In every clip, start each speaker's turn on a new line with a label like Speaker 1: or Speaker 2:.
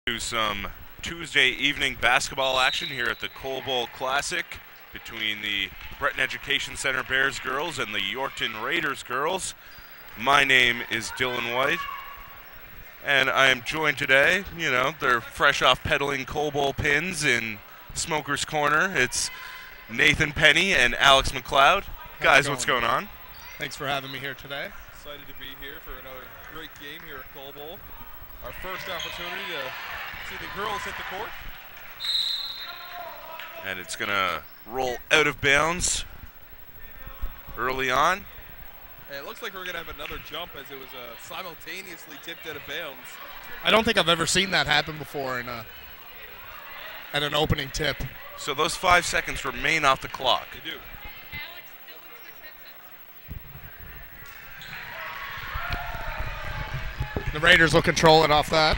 Speaker 1: To some Tuesday evening basketball action here at the Cole Bowl Classic between the Breton Education Center Bears girls and the Yorkton Raiders girls. My name is Dylan White, and I am joined today, they're fresh off peddling Cole Bowl pins in Smoker's Corner. It's Nathan Penny and Alex McLeod. Guys, what's going on?
Speaker 2: Thanks for having me here today.
Speaker 3: Excited to be here for another great game here at Cole Bowl. Our first opportunity to see the girls hit the court.
Speaker 1: And it's going to roll out of bounds early on.
Speaker 3: And it looks like we're going to have another jump as it was simultaneously tipped out of bounds.
Speaker 2: I don't think I've ever seen that happen before at an opening tip.
Speaker 1: So those 5 seconds remain off the clock.
Speaker 3: They do.
Speaker 2: The Raiders will control it off that.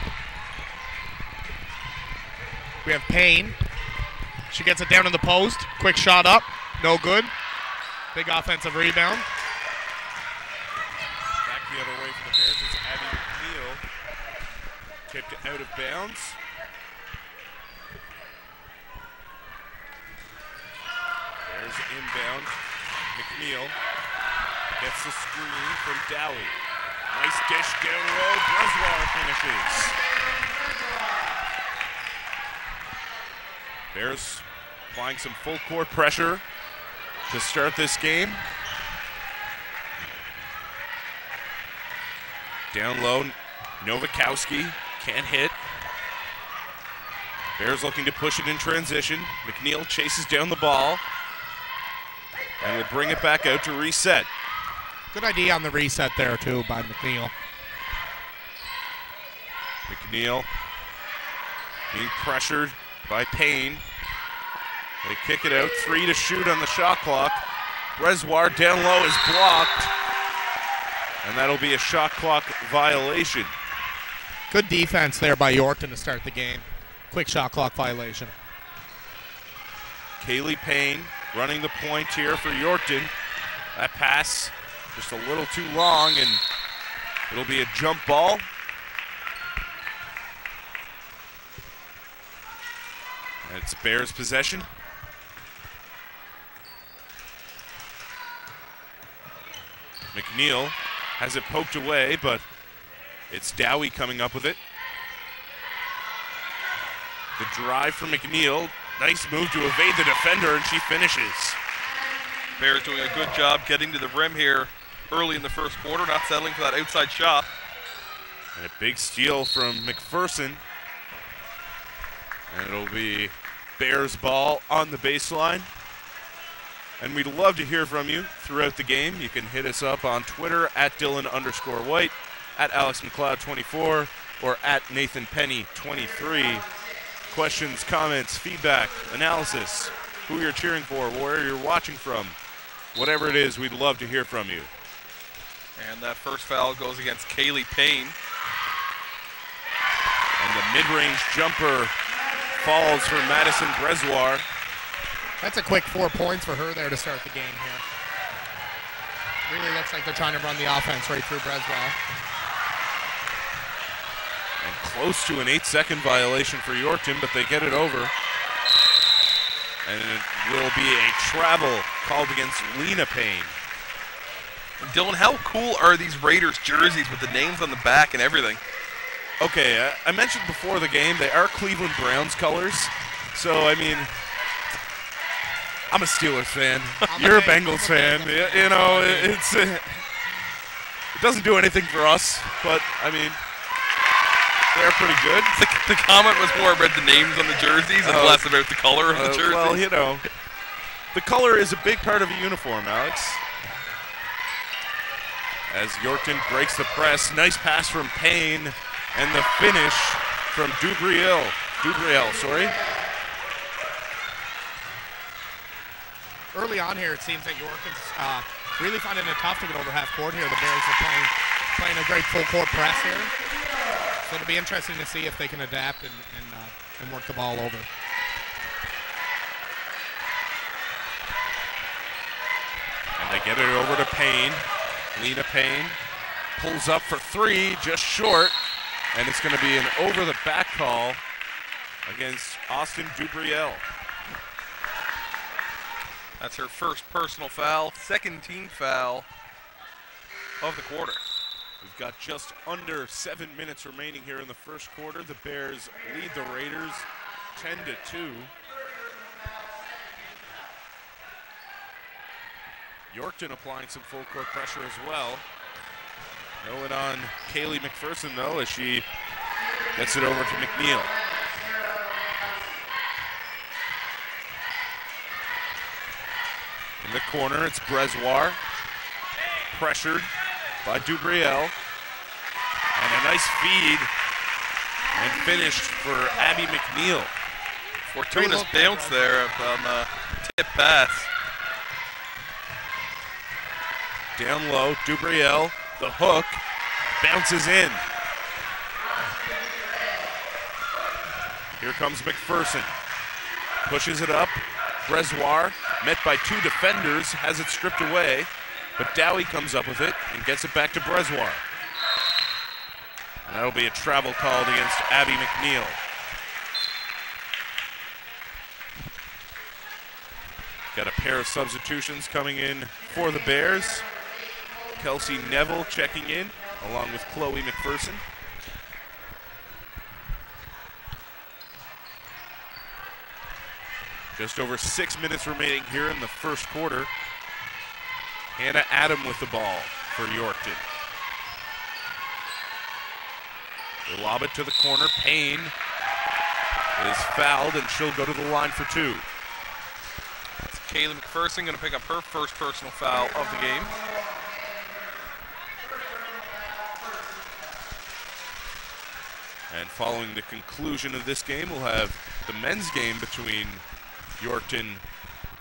Speaker 2: We have Payne. She gets it down in the post. Quick shot up. No good. Big offensive rebound.
Speaker 1: Back the other way for the Bears. It's Abby McNeil. Tipped out of bounds. Bears inbound. McNeil gets the screen from Dowie. Nice dish down low. Breswar finishes. Bears applying some full court pressure to start this game. Down low, Nowakowski can't hit. Bears looking to push it in transition. McNeil chases down the ball and will bring it back out to reset.
Speaker 2: Good idea on the reset there, too, by McNeil.
Speaker 1: McNeil being pressured by Payne. They kick it out. 3 to shoot on the shot clock. Breswar down low is blocked. And that'll be a shot clock violation.
Speaker 2: Good defense there by Yorkton to start the game. Quick shot clock violation.
Speaker 1: Kaylee Payne running the point here for Yorkton. That pass just a little too long, and it'll be a jump ball. And it's Bears possession. McNeil has it poked away, but it's Dowie coming up with it. The drive for McNeil. Nice move to evade the defender, and she finishes.
Speaker 3: Bears doing a good job getting to the rim here early in the first quarter, not settling for that outside shot.
Speaker 1: And a big steal from McPherson. And it'll be Bears ball on the baseline. And we'd love to hear from you throughout the game. You can hit us up on Twitter at Dylan_White, at AlexMcLeod24, or at NathanPenny23. Questions, comments, feedback, analysis, who you're cheering for, where you're watching from, whatever it is, we'd love to hear from you.
Speaker 3: And that first foul goes against Kaylee Payne.
Speaker 1: And the mid-range jumper falls for Madison Breswar.
Speaker 2: That's a quick 4 points for her there to start the game here. Really looks like they're trying to run the offense right through Breswar.
Speaker 1: And close to an 8-second violation for Yorkton, but they get it over. And it will be a travel called against Lena Payne.
Speaker 3: Dylan, how cool are these Raiders jerseys with the names on the back and everything?
Speaker 1: Okay, I mentioned before the game, they are Cleveland Browns colors. So, I mean, I'm a Steelers fan. You're a Bengals fan. It doesn't do anything for us, but, I mean, they're pretty good.
Speaker 3: The comment was more about the names on the jerseys and less about the color of the jerseys.
Speaker 1: Well, the color is a big part of a uniform, Alex. As Yorkton breaks the press. Nice pass from Payne. And the finish from Dubriel, sorry.
Speaker 2: Early on here, it seems that Yorkton's really finding it tough to get over half court here. The Bears are playing a great full court press here. So it'll be interesting to see if they can adapt and work the ball over.
Speaker 1: And they get it over to Payne. Lena Payne pulls up for three, just short. And it's going to be an over-the-back call against Austin Dubriel.
Speaker 3: That's her first personal foul, second team foul of the quarter.
Speaker 1: We've got just under 7 minutes remaining here in the first quarter. The Bears lead the Raiders 10-2. Yorkton applying some full court pressure as well. No it on Kaylee McPherson though, as she gets it over to McNeil. In the corner, it's Brezoir. Pressured by Dubriel. And a nice feed and finished for Abby McNeil.
Speaker 3: Fortuna's bounce there on the tip pass.
Speaker 1: Down low, Dubriel, the hook, bounces in. Here comes McPherson. Pushes it up. Brezoir, met by two defenders, has it stripped away, but Dowie comes up with it and gets it back to Brezoir. And that'll be a travel called against Abby McNeil. Got a pair of substitutions coming in for the Bears. Kelsey Neville checking in, along with Chloe McPherson. Just over 6 minutes remaining here in the first quarter. Hannah Adam with the ball for Yorkton. They lob it to the corner. Payne is fouled, and she'll go to the line for two.
Speaker 3: It's Kaylee McPherson going to pick up her first personal foul of the game.
Speaker 1: And following the conclusion of this game, we'll have the men's game between Yorkton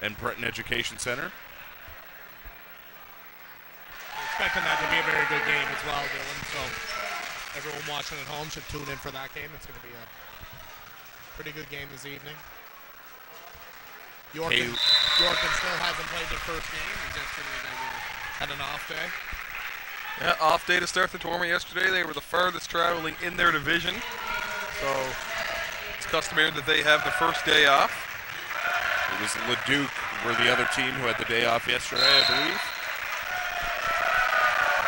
Speaker 1: and Breton Education Center.
Speaker 2: Expecting that to be a very good game as well, Dylan. So everyone watching at home should tune in for that game. It's going to be a pretty good game this evening. Yorkton still hasn't played their first game. Yesterday they had an off day.
Speaker 3: Yeah, off day to start the tournament yesterday. They were the farthest traveling in their division. So it's customary that they have the first day off.
Speaker 1: It was Leduc were the other team who had the day off yesterday, I believe.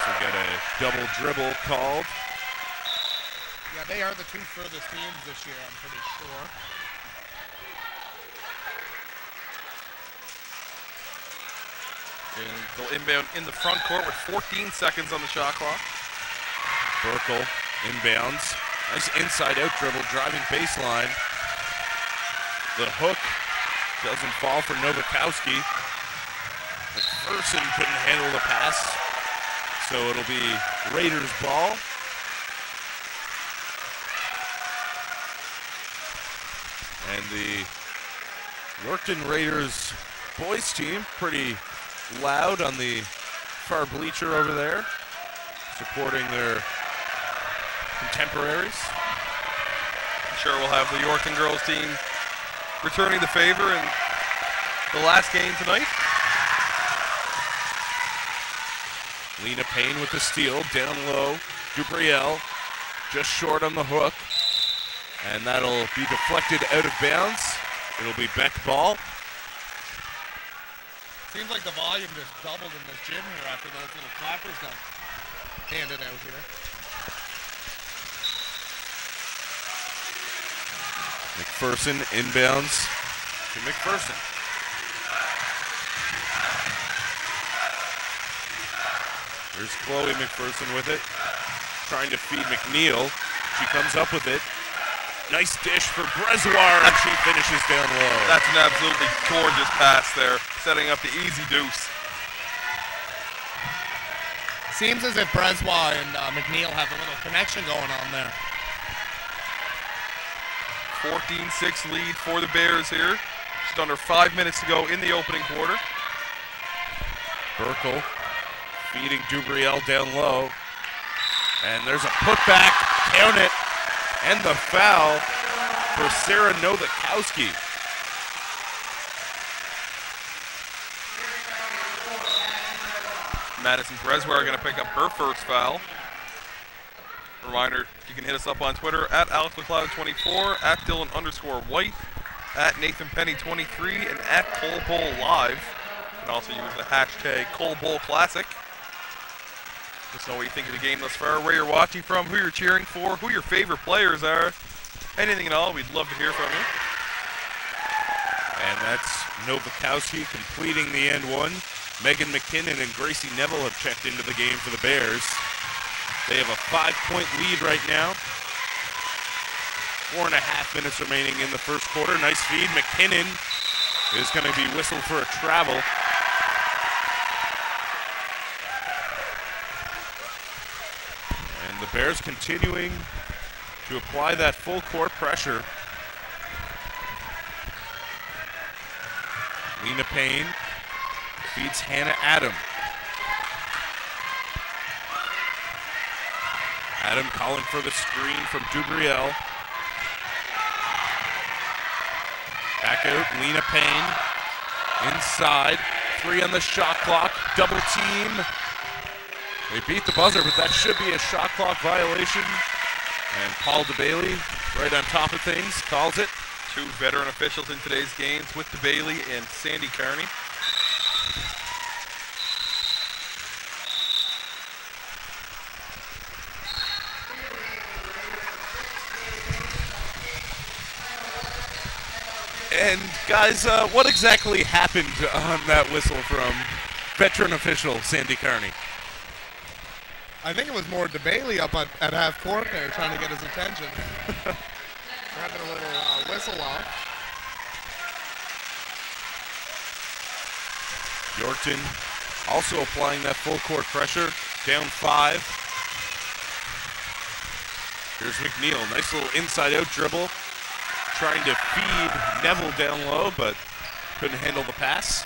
Speaker 1: So we got a double dribble called.
Speaker 2: Yeah, they are the two furthest teams this year, I'm pretty sure.
Speaker 3: And they'll inbound in the front court with 14 seconds on the shot clock.
Speaker 1: Burkle inbounds. Nice inside-out dribble, driving baseline. The hook doesn't fall for Nowakowski. McPherson couldn't handle the pass, so it'll be Raiders ball. And the Yorkton Raiders boys team, pretty loud on the far bleacher over there, supporting their contemporaries.
Speaker 3: I'm sure we'll have the Yorkton girls team returning the favor in the last game tonight.
Speaker 1: Lena Payne with the steal, down low. Dubriel just short on the hook, and that'll be deflected out of bounds. It'll be Beck ball.
Speaker 2: Seems like the volume just doubled in this gym here after those little clappers got handed out here.
Speaker 1: McPherson inbounds to McPherson. Here's Chloe McPherson with it, trying to feed McNeil. She comes up with it. Nice dish for Brezoir, and she finishes down low.
Speaker 3: That's an absolutely gorgeous pass there, setting up the easy deuce.
Speaker 2: Seems as if Brezoir and McNeil have a little connection going on there.
Speaker 3: 14-6 lead for the Bears here. Just under 5 minutes to go in the opening quarter.
Speaker 1: Burkle feeding Dubriel down low. And there's a putback, count it, and the foul for Sarah Nowakowski.
Speaker 3: Madison Brezoir going to pick up her first foul. Reminder, you can hit us up on Twitter at AlexMcLeod24, at Dylan_White, at NathanPenny23, and at ColeBowl_Live. You can also use the hashtag ColeBowl_Classic. Let us know what you think of the game thus far, where you're watching from, who you're cheering for, who your favorite players are, anything at all. We'd love to hear from you.
Speaker 1: And that's Nowakowski completing the end one. Megan McKinnon and Gracie Neville have checked into the game for the Bears. They have a 5-point lead right now. 4.5 minutes remaining in the first quarter. Nice feed. McKinnon is going to be whistled for a travel. And the Bears continuing to apply that full court pressure. Lena Payne feeds Hannah Adam. Adam calling for the screen from Dubriel. Back out, Lena Payne. Inside, 3 on the shot clock, double team. They beat the buzzer, but that should be a shot clock violation. And Paul DeBailey, right on top of things, calls it.
Speaker 3: 2 veteran officials in today's games with DeBailey and Sandy Kearney.
Speaker 1: And guys, what exactly happened on that whistle from veteran official Sandy Kearney?
Speaker 2: I think it was more DeBailey up at half court there trying to get his attention. Having a little whistle off.
Speaker 1: Yorkton also applying that full court pressure, down 5. Here's McNeil, nice little inside out dribble, trying to feed Neville down low, but couldn't handle the pass.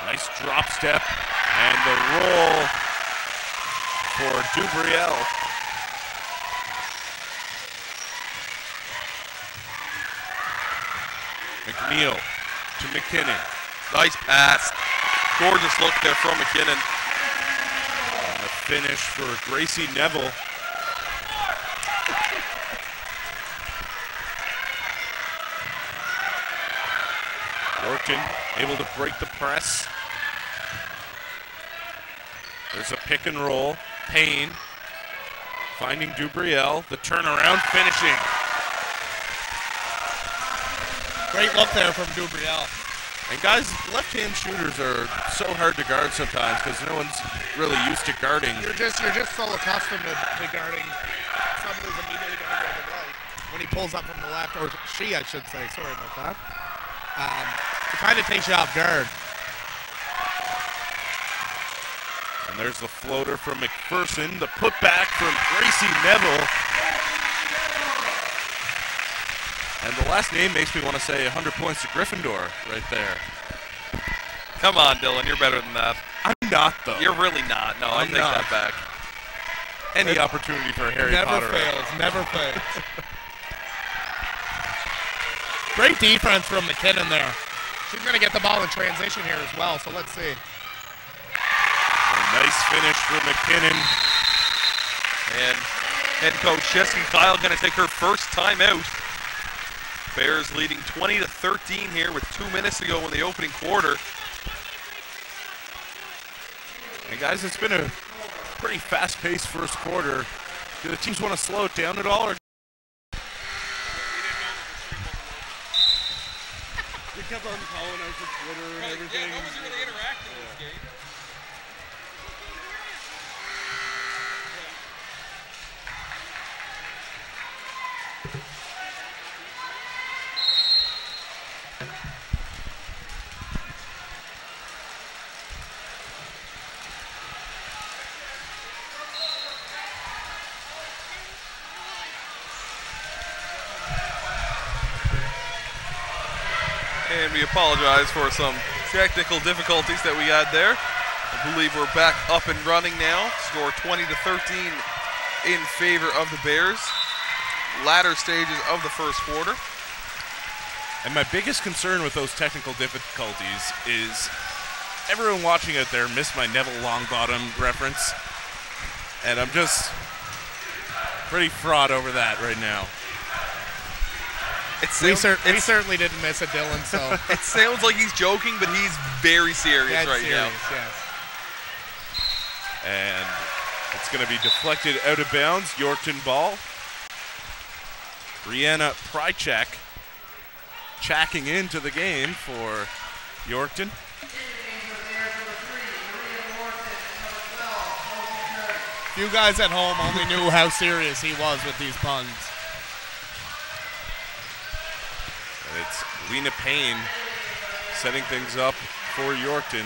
Speaker 1: Nice drop step, and the roll for Dubriel. McNeil to McKinnon.
Speaker 3: Nice pass. Gorgeous look there from McKinnon.
Speaker 1: And the finish for Gracie Neville. Yorkton able to break the press. There's a pick and roll. Payne finding Dubriel. The turnaround, finishing.
Speaker 2: Great look there from Dubriel.
Speaker 1: And guys, left-hand shooters are so hard to guard sometimes because no one's really used to guarding.
Speaker 2: You're just so accustomed to guarding someone who's immediately going to go to the right. When he pulls up from the left, or she, I should say. Sorry about that. It kind of takes you off guard.
Speaker 1: And there's the floater from McPherson. The putback from Gracie Neville. And the last name makes me want to say 100 points to Gryffindor right there.
Speaker 3: Come on, Dylan, you're better than that.
Speaker 1: I'm not, though.
Speaker 3: You're really not. No, I take that back.
Speaker 1: Any opportunity for Harry Potter.
Speaker 2: Never fails. Great defense from McKinnon there. She's going to get the ball in transition here as well, so let's see.
Speaker 1: A nice finish for McKinnon.
Speaker 3: And head coach Jessica Kyle going to take her first time out. Bears leading 20-13 here with 2 minutes to go in the opening quarter.
Speaker 1: And guys, it's been a pretty fast-paced first quarter. Do the teams want to slow it down at all? Or
Speaker 4: They kept on calling out for Twitter and everything.
Speaker 3: Yeah, no one's going to interact in this game. And we apologize for some technical difficulties that we had there. I believe we're back up and running now. Score 20-13 in favor of the Bears. Latter stages of the first quarter.
Speaker 1: And my biggest concern with those technical difficulties is everyone watching out there missed my Neville Longbottom reference, and I'm just pretty fraught over that right now.
Speaker 2: We certainly didn't miss it, Dylan. So
Speaker 3: It sounds like he's joking, but he's very serious
Speaker 2: Dead
Speaker 3: right
Speaker 2: serious,
Speaker 3: now.
Speaker 2: Yes.
Speaker 1: And it's going to be deflected out of bounds. Yorkton ball. Brianna Prychek checking into the game for Yorkton.
Speaker 2: You guys at home only knew how serious he was with these puns.
Speaker 1: And it's Lena Payne setting things up for Yorkton.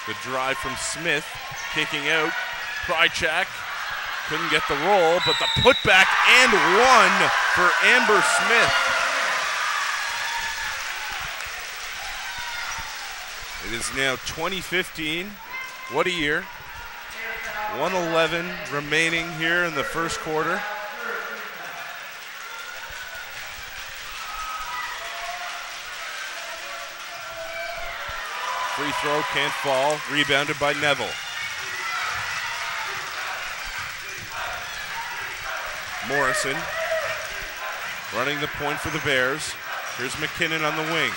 Speaker 1: The drive from Smith, kicking out. Prychek couldn't get the roll, but the putback and one for Amber Smith. It is now 2015. What a year. 1:11 remaining here in the first quarter. Free throw can't fall. Rebounded by Neville. Morrison running the point for the Bears. Here's McKinnon on the wing.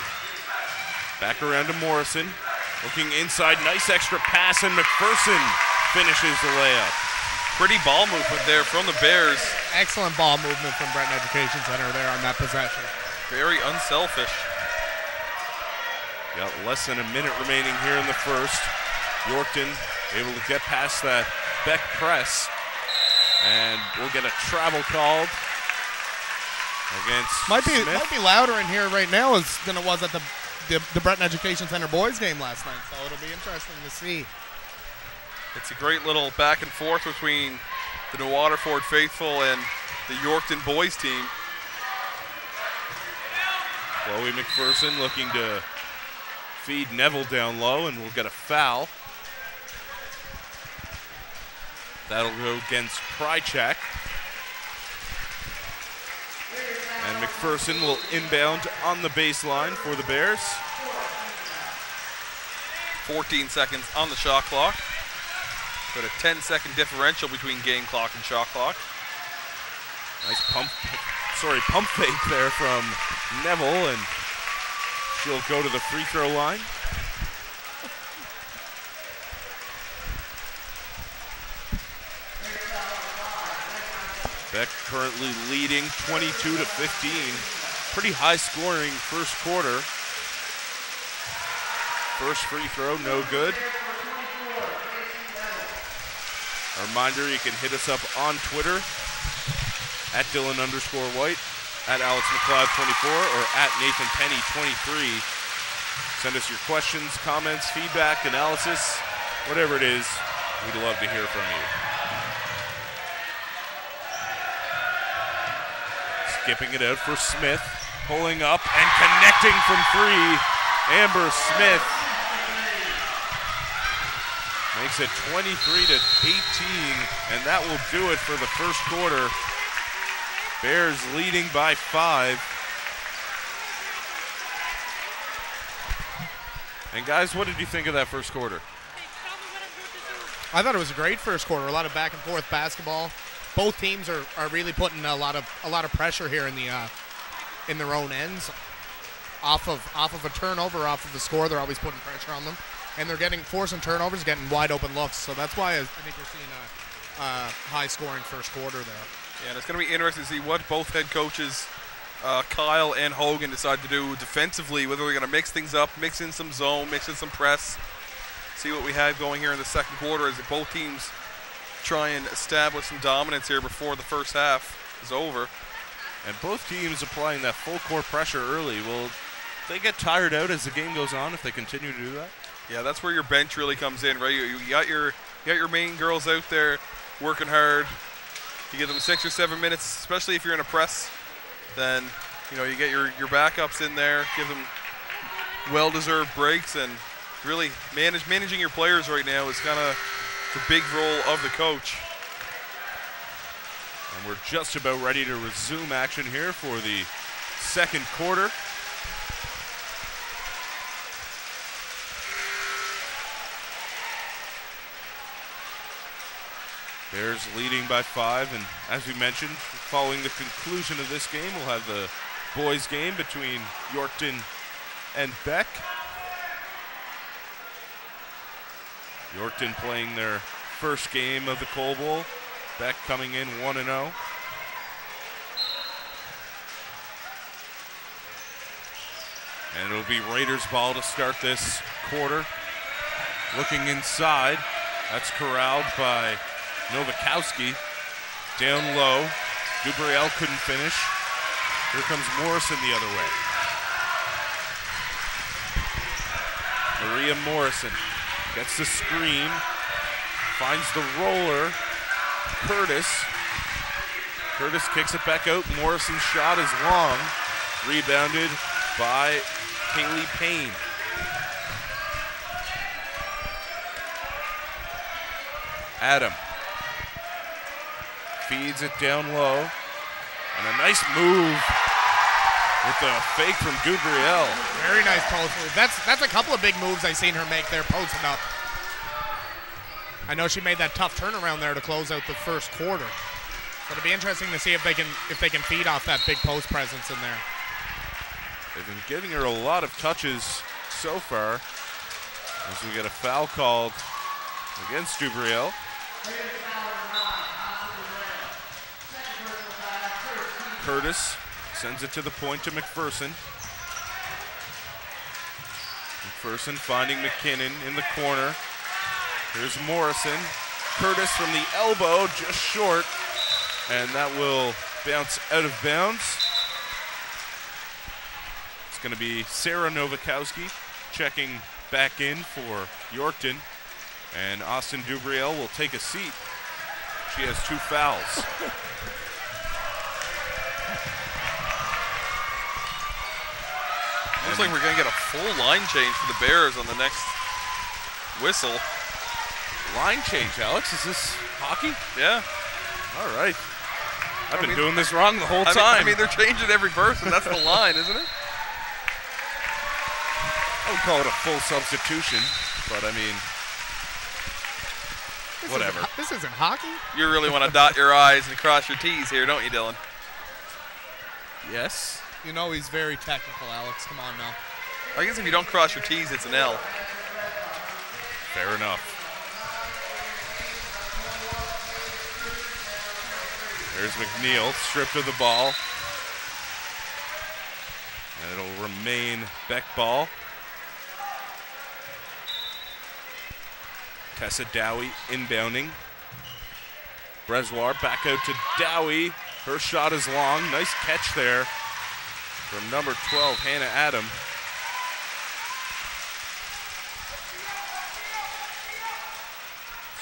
Speaker 1: Back around to Morrison. Looking inside. Nice extra pass, and McPherson finishes the layup.
Speaker 3: Pretty ball movement there from the Bears.
Speaker 2: Excellent ball movement from Breton Education Center there on that possession.
Speaker 3: Very unselfish.
Speaker 1: Got less than a minute remaining here in the first. Yorkton able to get past that Beck press. And we'll get a travel called against
Speaker 2: Might
Speaker 1: Smith.
Speaker 2: be louder in here right now than it was at the Breton Education Center boys game last night. So it'll be interesting to see.
Speaker 3: It's a great little back and forth between the New Waterford faithful and the Yorkton boys team.
Speaker 1: Chloe McPherson looking to feed Neville down low, and we'll get a foul. That'll go against Prychek. And McPherson will inbound on the baseline for the Bears.
Speaker 3: 14 seconds on the shot clock. Got a 10-second differential between game clock and shot clock.
Speaker 1: Nice pump fake there from Neville, and she'll go to the free throw line. Beck currently leading 22-15. Pretty high scoring first quarter. First free throw, no good. A reminder, you can hit us up on Twitter at Dylan_White, at Alex McLeod24, or at Nathan Penny 23. Send us your questions, comments, feedback, analysis, whatever it is. We'd love to hear from you. Skipping it out for Smith, pulling up and connecting from three. Amber Smith makes it 23-18, and that will do it for the first quarter. Bears leading by 5. And guys, what did you think of that first quarter?
Speaker 2: I thought it was a great first quarter. A lot of back and forth basketball. Both teams are really putting a lot of pressure here in their own ends. Off of a turnover, off of the score, they're always putting pressure on them, and they're forcing turnovers, getting wide open looks. So that's why I think we're seeing a high scoring first quarter there.
Speaker 3: Yeah, and it's going to be interesting to see what both head coaches, Kyle and Hogan, decide to do defensively, whether they're going to mix things up, mix in some zone, mix in some press, see what we have going here in the second quarter as both teams try and establish some dominance here before the first half is over.
Speaker 1: And both teams applying that full court pressure early. Will they get tired out as the game goes on if they continue to do that?
Speaker 3: Yeah, that's where your bench really comes in, right? You got your main girls out there working hard. You give them 6 or 7 minutes, especially if you're in a press. Then you get your backups in there, give them well-deserved breaks, and really managing your players right now is kind of the big role of the coach.
Speaker 1: And we're just about ready to resume action here for the second quarter. Bears leading by 5, and as we mentioned, following the conclusion of this game, we'll have the boys game between Yorkton and Beck. Yorkton playing their first game of the Cole Bowl. Beck coming in 1-0. And it'll be Raiders ball to start this quarter. Looking inside, that's corralled by Novakowski. Down low, Dubriel couldn't finish. Here comes Morrison the other way. Maria Morrison gets the screen, finds the roller. Curtis kicks it back out. Morrison's shot is long. Rebounded by Haley Payne. Adam feeds it down low. And a nice move with the fake from Dubriel.
Speaker 2: Very nice post move. That's a couple of big moves I've seen her make there, posting up. I know she made that tough turnaround there to close out the first quarter. So it'll be interesting to see if they can feed off that big post presence in there.
Speaker 1: They've been giving her a lot of touches so far. As we get a foul called against Dubriel. Curtis sends it to the point to McPherson. McPherson finding McKinnon in the corner. Here's Morrison. Curtis from the elbow, just short. And that will bounce out of bounds. It's going to be Sarah Novakowski checking back in for Yorkton. And Austin Dubriel will take a seat. She has 2 fouls.
Speaker 3: Looks like we're going to get a full line change for the Bears on the next whistle.
Speaker 1: Line change, Alex. Is this hockey?
Speaker 3: Yeah.
Speaker 1: All right. I've been doing this wrong the whole time.
Speaker 3: I mean, they're changing every person. That's the line, isn't it?
Speaker 1: I would call it a full substitution, but I mean, whatever.
Speaker 2: This isn't hockey?
Speaker 3: You really want to dot your I's and cross your T's here, don't you, Dylan?
Speaker 1: Yes.
Speaker 2: You know he's very technical, Alex. Come on now.
Speaker 3: I guess if you don't cross your T's, it's an L.
Speaker 1: Fair enough. There's McNeil, stripped of the ball. And it'll remain Beck ball. Tessa Dowie inbounding. Brezoir back out to Dowie. Her shot is long. Nice catch there from number 12, Hannah Adam.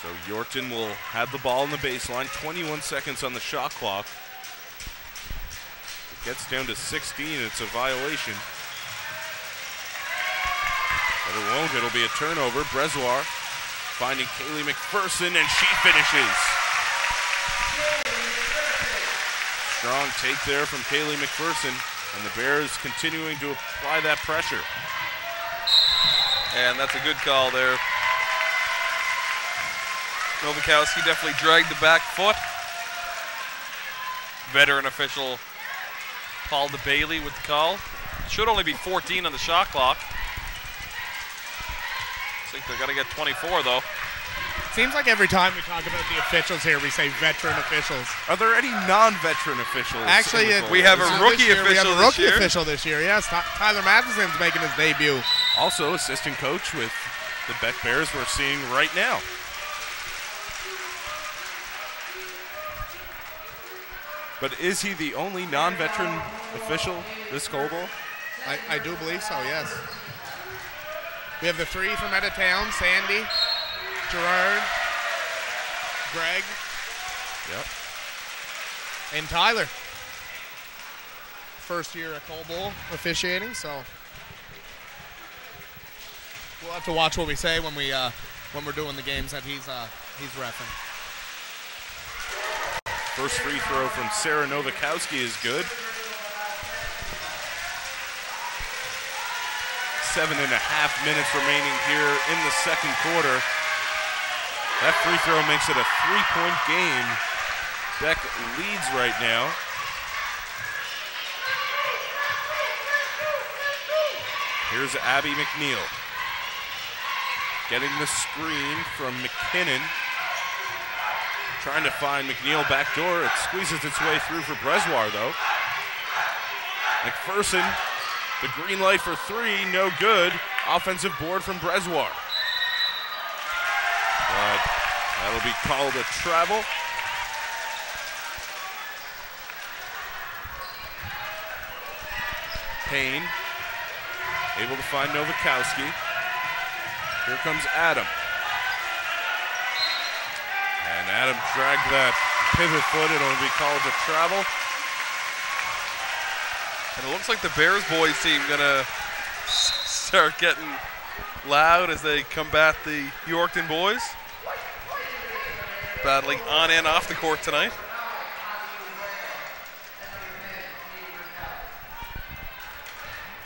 Speaker 1: So Yorkton will have the ball in the baseline. 21 seconds on the shot clock. It gets down to 16. It's a violation. But it won't. It'll be a turnover. Brezoir finding Kaylee McPherson, and she finishes. Strong take there from Kaylee McPherson, and the Bears continuing to apply that pressure.
Speaker 3: And that's a good call there. Novakowski definitely dragged the back foot. Veteran official Paul DeBailey with the call. Should only be 14 on the shot clock. I think they're going to get 24, though.
Speaker 2: Seems like every time we talk about the officials here, we say veteran officials.
Speaker 1: Are there any non-veteran officials?
Speaker 2: Actually,
Speaker 3: we have a rookie official
Speaker 2: We have a rookie
Speaker 3: this year.
Speaker 2: official this year, yes. Tyler Matheson's making his debut.
Speaker 1: Also assistant coach with the Beck Bears we're seeing right now. But is he the only non-veteran official this Cole Bowl?
Speaker 2: I do believe so, yes. We have the 3 from out of town, Sandy, Gerard, Greg, and Tyler. First year at Cole Bowl officiating, so we'll have to watch what we say when we're doing the games that he's reffing.
Speaker 1: First free throw from Sarah Novakowski is good. 7.5 minutes remaining here in the second quarter. That free throw makes it a 3-point game. Beck leads right now. Here's Abby McNeil. Getting the screen from McKinnon. Trying to find McNeil backdoor. It squeezes its way through for Brezoir, though. McPherson, the green light for three, no good. Offensive board from Brezoir. But that'll be called a travel. Payne, able to find Nowakowski. Here comes Adam. And Adam dragged that pivot foot. It'll be called a travel.
Speaker 3: And it looks like the Bears boys team gonna start getting loud as they combat the Yorkton boys. Battling on and off the court tonight.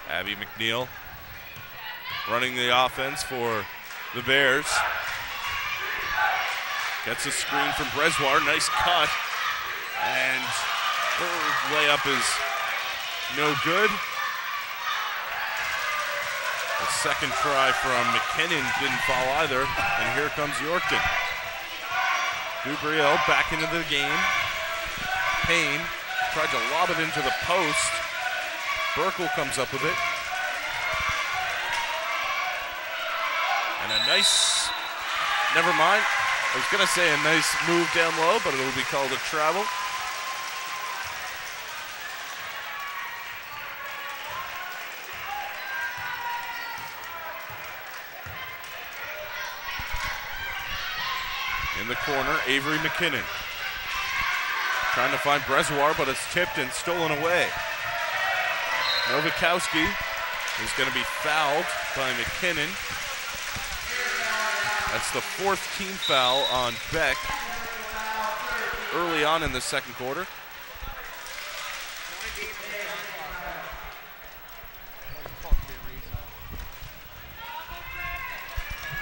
Speaker 1: Abby McNeil running the offense for the Bears. Gets a screen from Brezoir. Nice cut. And her layup is no good. The second try from McKinnon didn't fall either. And here comes Yorkton. Dubriel back into the game. Payne tried to lob it into the post. Burkle comes up with it. And a nice, never mind. I was going to say a nice move down low, but it'll be called a travel. In the corner, Avery McKinnon. Trying to find Brezoir, but it's tipped and stolen away. Nowakowski is going to be fouled by McKinnon. That's the fourth team foul on Beck early on in the second quarter.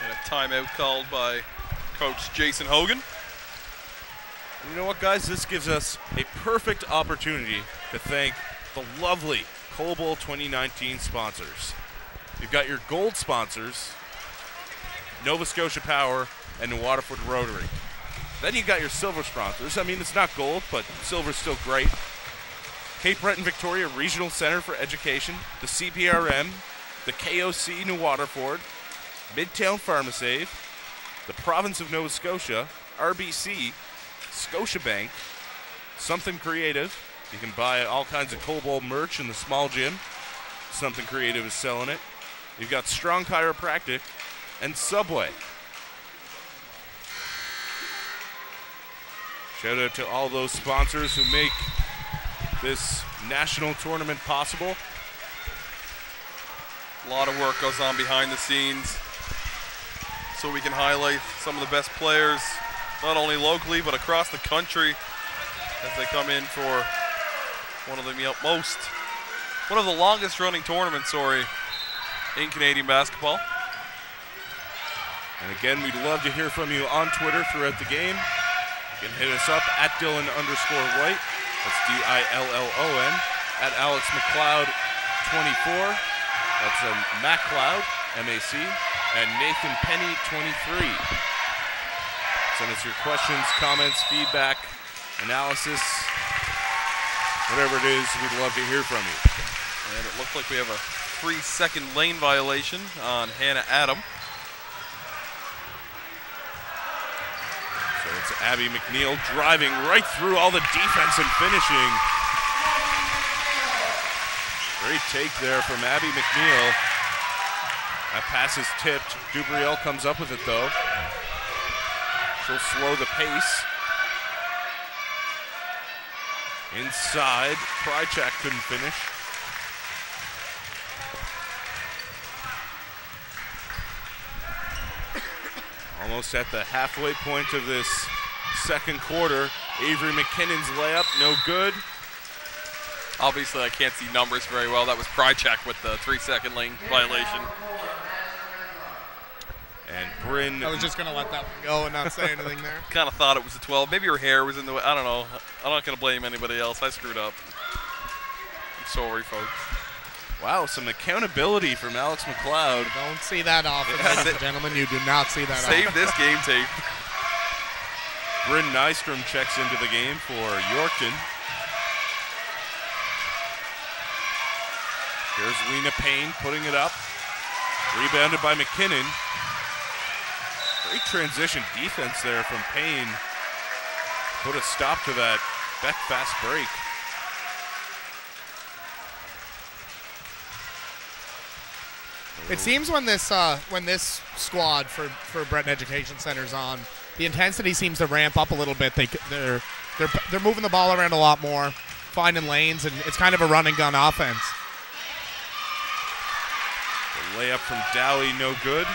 Speaker 3: And a timeout called by Coach Jason Hogan.
Speaker 1: And you know what, guys? This gives us a perfect opportunity to thank the lovely Cole Bowl 2019 sponsors. You've got your gold sponsors, Nova Scotia Power and the Waterford Rotary. Then you got your silver sponsors. I mean, it's not gold, but silver's still great. Cape Breton Victoria Regional Center for Education, the CPRM, the KOC New Waterford, Midtown Pharmasave, the Province of Nova Scotia, RBC, Scotiabank, Something Creative. You can buy all kinds of Cole Bowl merch in the small gym. Something Creative is selling it. You've got Strong Chiropractic and Subway. Shout out to all those sponsors who make this national tournament possible.
Speaker 3: A lot of work goes on behind the scenes so we can highlight some of the best players, not only locally but across the country, as they come in for one of the longest running tournaments, in Canadian basketball.
Speaker 1: And again, we'd love to hear from you on Twitter throughout the game. You can hit us up at Dylan_White. That's DILLON. At Alex McLeod 24. That's MacLeod, MAC. And Nathan Penny 23. Send us your questions, comments, feedback, analysis, whatever it is, we'd love to hear from you.
Speaker 3: And it looks like we have a 3-second lane violation on Hannah Adam.
Speaker 1: So it's Abby McNeil driving right through all the defense and finishing. Great take there from Abby McNeil. That pass is tipped. Dubriel comes up with it though. She'll slow the pace. Inside, Krychak couldn't finish. Almost at the halfway point of this second quarter. Avery McKinnon's layup, no good.
Speaker 3: Obviously, I can't see numbers very well. That was Krychak with the 3-second lane violation.
Speaker 1: And Bryn.
Speaker 2: I was just going to let that one go and not say anything there.
Speaker 3: Kind of thought it was a 12. Maybe her hair was in the way. I don't know. I'm not going to blame anybody else. I screwed up. I'm sorry, folks.
Speaker 1: Wow, some accountability from Alex McLeod.
Speaker 2: Don't see that often, ladies and gentlemen. You do not see that
Speaker 3: Save
Speaker 2: often.
Speaker 3: this game tape.
Speaker 1: Bryn Nystrom checks into the game for Yorkton. Here's Lena Payne putting it up. Rebounded by McKinnon. Great transition defense there from Payne. Put a stop to that Beck fast break.
Speaker 2: It seems when this squad for Breton Education Center's on, the intensity seems to ramp up a little bit. They're moving the ball around a lot more, finding lanes, and it's kind of a run and gun offense.
Speaker 1: The layup from Dowie, no good.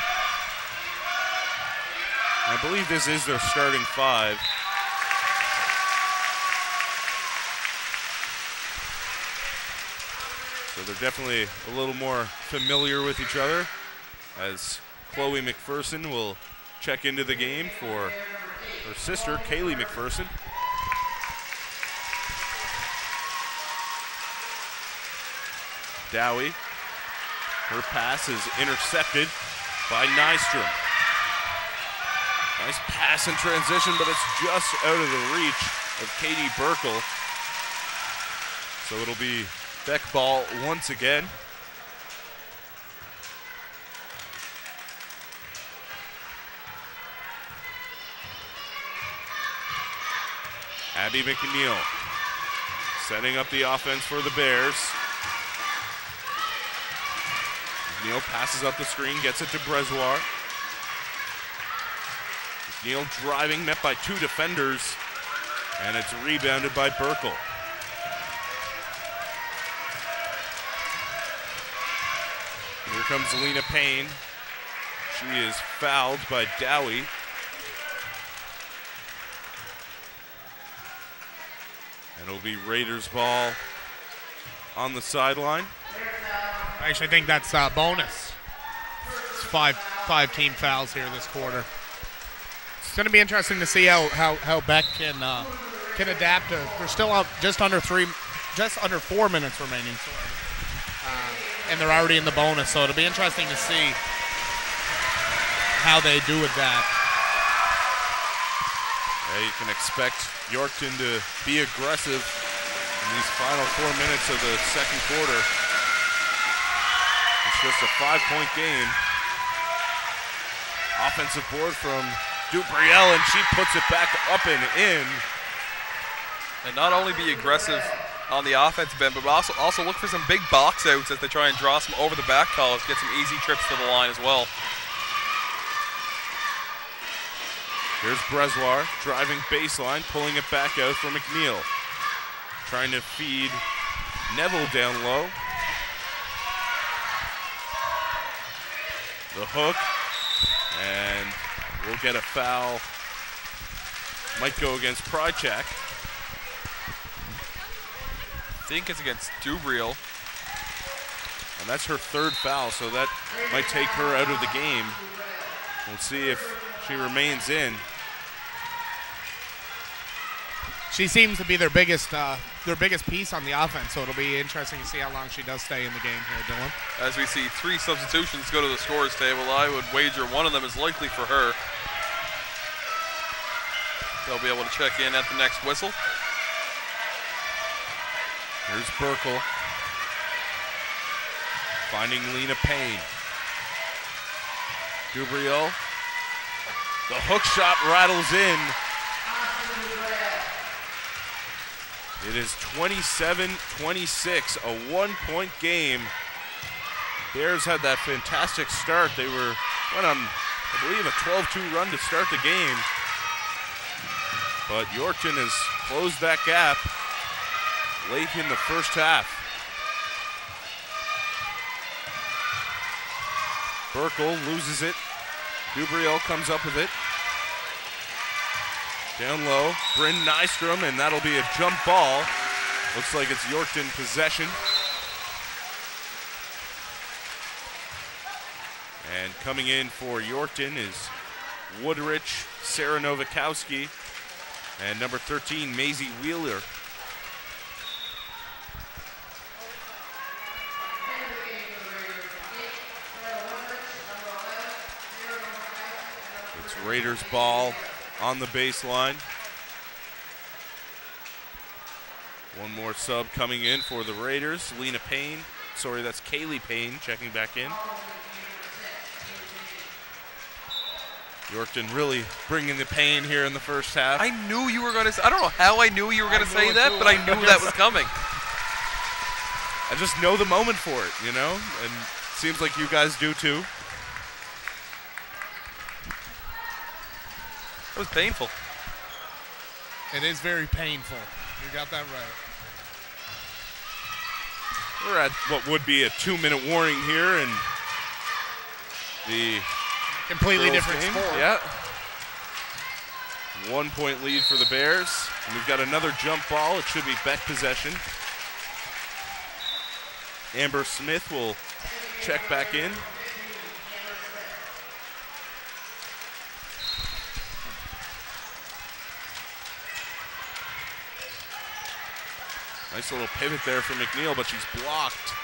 Speaker 1: I believe this is their starting five. So they're definitely a little more familiar with each other, as Chloe McPherson will check into the game for her sister, Kaylee McPherson. Dowie, her pass is intercepted by Nystrom. Nice pass in transition, but it's just out of the reach of Katie Burkle. So it'll be Beck ball once again. Abby McNeil setting up the offense for the Bears. McNeil passes up the screen, gets it to Brezoir. McNeil driving, met by two defenders, and it's rebounded by Burkle. Here comes Lena Payne. She is fouled by Dowie. And it'll be Raiders ball on the sideline.
Speaker 2: I actually think that's bonus. It's five team fouls here this quarter. It's going to be interesting to see how Beck can adapt. They're still up just under 4 minutes remaining. And they're already in the bonus, so it'll be interesting to see how they do adapt.
Speaker 1: Yeah, you can expect Yorkton to be aggressive in these final 4 minutes of the second quarter. It's just a 5-point game. Offensive board from Dubriel, and she puts it back up and in.
Speaker 3: And not only be aggressive on the offensive end, but also look for some big box outs as they try and draw some over the back calls, get some easy trips to the line as well.
Speaker 1: Here's Brezoir driving baseline, pulling it back out for McNeil. Trying to feed Neville down low. The hook, and we'll get a foul. Might go against Prychak.
Speaker 3: I think it's against Dubriel.
Speaker 1: And that's her third foul, so that might take her out of the game. We'll see if she remains in.
Speaker 2: She seems to be their biggest piece on the offense, so it'll be interesting to see how long she does stay in the game here, Dylan.
Speaker 3: As we see 3 substitutions go to the scorer's table, I would wager one of them is likely for her. They'll be able to check in at the next whistle.
Speaker 1: Here's Burkle. Finding Lena Payne. Dubriel. The hook shot rattles in. It is 27-26, a 1-point game. Bears had that fantastic start. They went on, I believe, a 12-2 run to start the game. But Yorkton has closed that gap late in the first half. Burkle loses it. Dubriel comes up with it. Down low, Bryn Nystrom, and that'll be a jump ball. Looks like it's Yorkton possession. And coming in for Yorkton is Woodrich, Sarah Novikowski, and number 13, Maisie Wheeler. It's Raiders ball on the baseline. One more sub coming in for the Raiders. Lena Payne. Sorry, that's Kaylee Payne checking back in. Yorkton really bringing the pain here in the first half.
Speaker 3: I knew you were going to. I don't know how I knew you were going to say that, but I knew that was coming.
Speaker 1: I just know the moment for it, you know, and seems like you guys do too.
Speaker 3: That was painful.
Speaker 2: It is very painful. You got that right.
Speaker 1: We're at what would be a 2-minute warning here, and the
Speaker 2: completely
Speaker 1: girls
Speaker 2: different
Speaker 1: game.
Speaker 2: sport.
Speaker 1: Yeah. 1 point lead for the Bears. And we've got another jump ball. It should be Beck possession. Amber Smith will check back in. Nice little pivot there for McNeil, but she's blocked.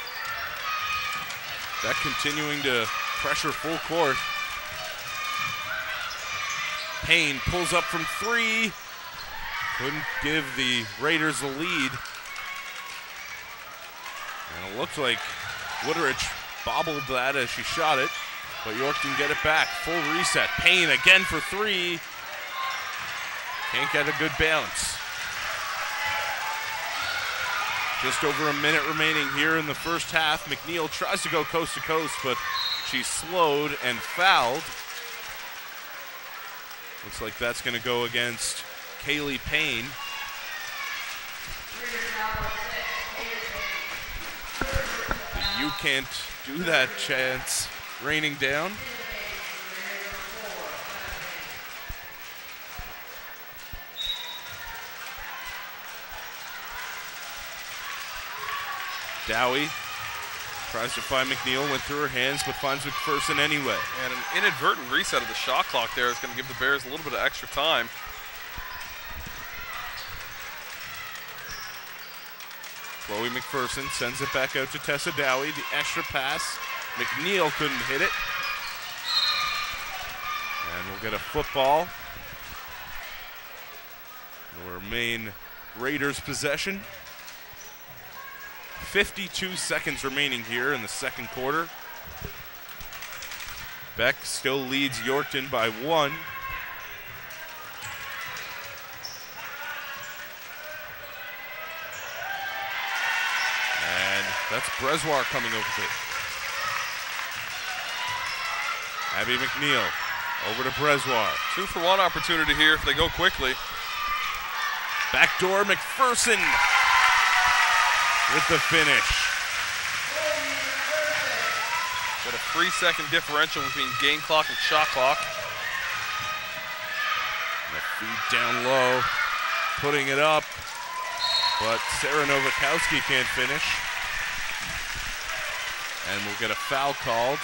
Speaker 1: Beck continuing to pressure full court. Payne pulls up from 3. Couldn't give the Raiders the lead. And it looks like Woodrich bobbled that as she shot it, but Yorkton get it back. Full reset. Payne again for 3. Can't get a good bounce. Just over a minute remaining here in the first half. McNeil tries to go coast to coast, but she's slowed and fouled. Looks like that's going to go against Kaylee Payne. The "you can't do that" chance raining down. Dowie tries to find McNeil, went through her hands, but finds McPherson anyway.
Speaker 3: And an inadvertent reset of the shot clock there is going to give the Bears a little bit of extra time.
Speaker 1: Chloe McPherson sends it back out to Tessa Dowie. The extra pass. McNeil couldn't hit it. And we'll get a football. It'll remain Raiders possession. 52 seconds remaining here in the second quarter. Beck still leads Yorkton by 1. And that's Brezoir coming over to it. Abby McNeil over to Brezoir.
Speaker 3: 2-for-1 opportunity here if they go quickly.
Speaker 1: Backdoor McPherson with the finish.
Speaker 3: Got a 3-second differential between game clock and shot clock.
Speaker 1: And the feed down low, putting it up, but Sarah Novikowski can't finish. And we'll get a foul called.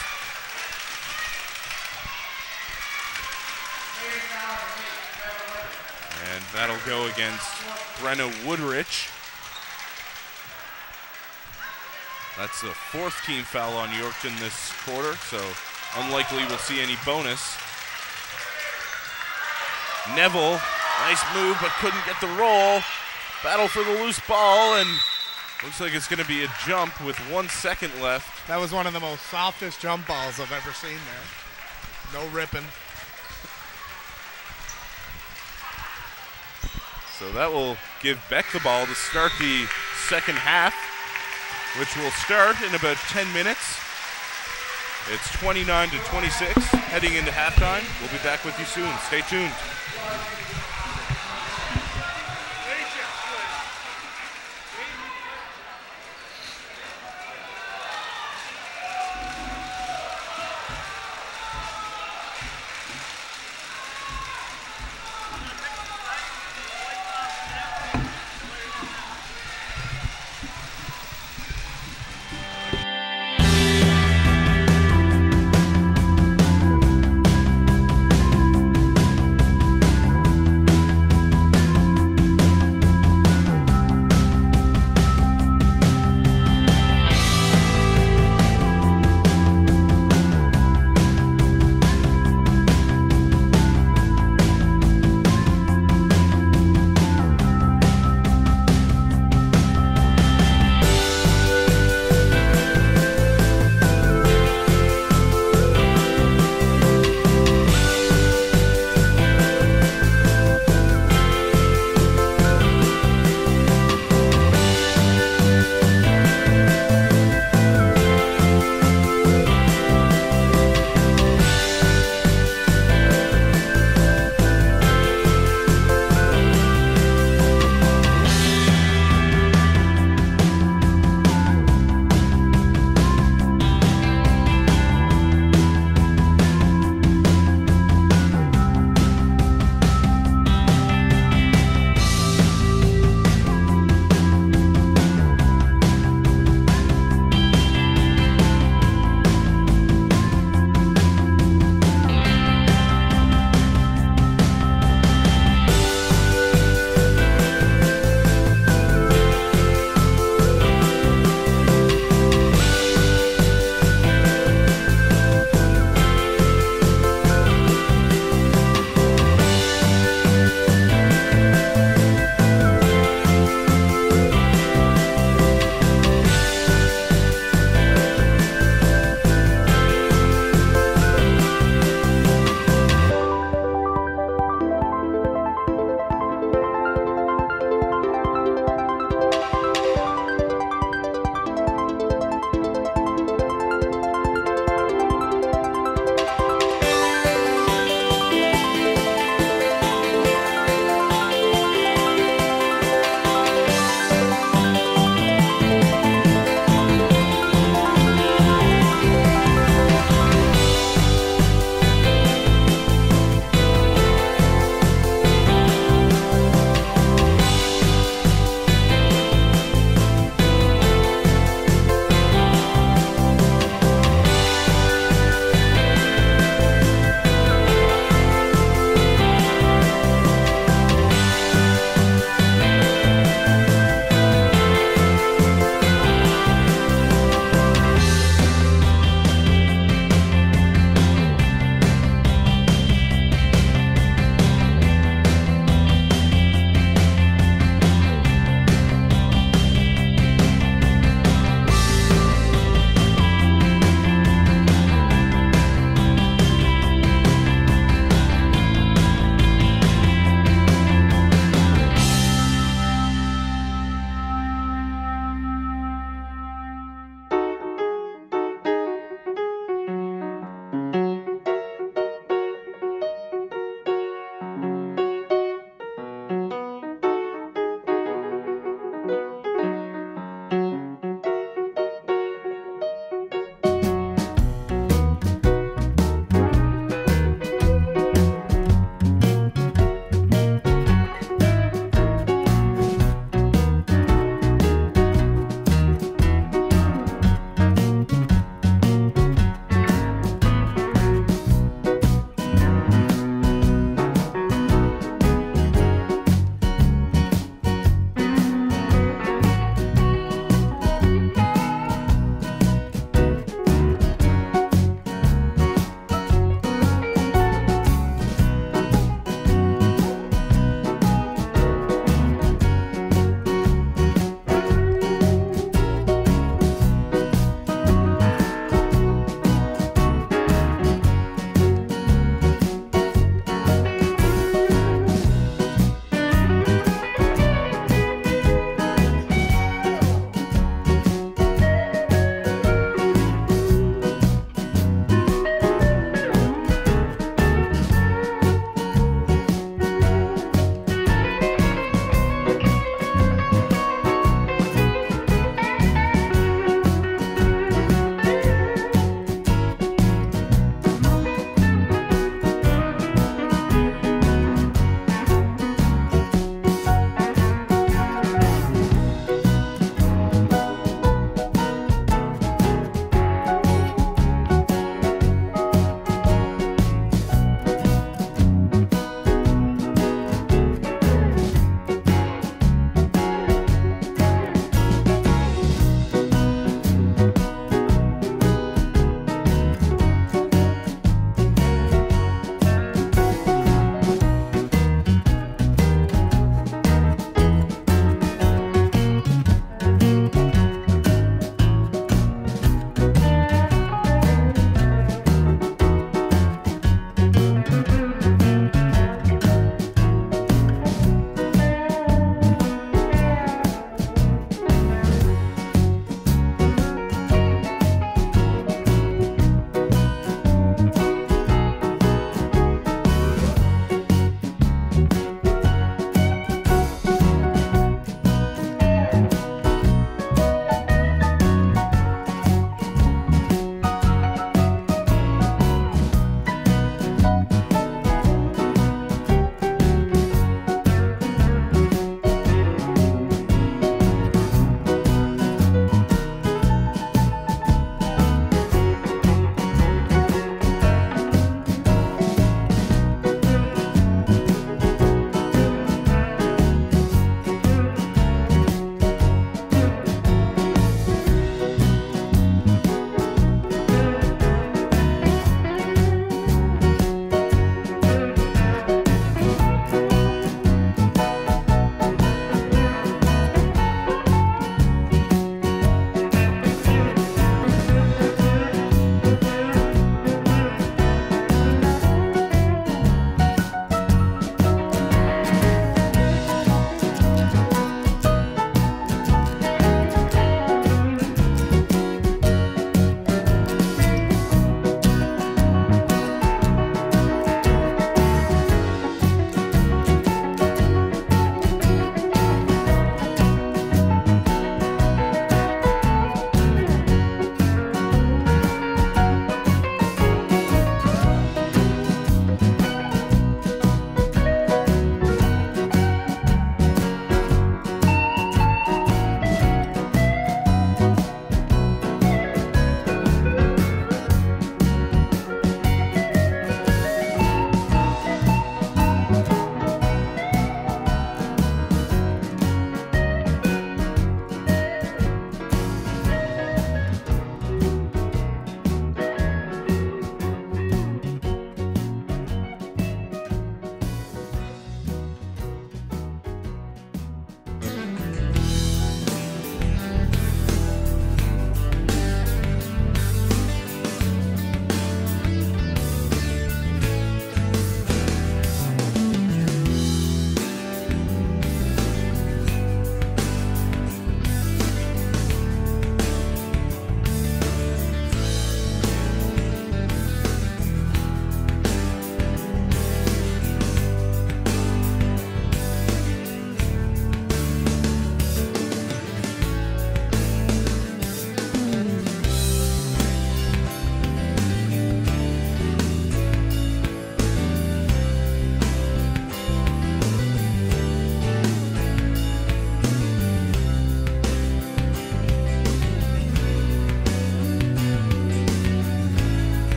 Speaker 1: And that'll go against Brenna Woodrich. That's the 4th team foul on Yorkton this quarter, so unlikely we'll see any bonus. Neville, nice move, but couldn't get the roll. Battle for the loose ball, and looks like it's going to be a jump with 1 second left.
Speaker 2: That was one of the most softest jump balls I've ever seen there. No ripping.
Speaker 1: So that will give Beck the ball to start the second half, which will start in about 10 minutes. It's 29-26, heading into halftime. We'll be back with you soon. Stay tuned.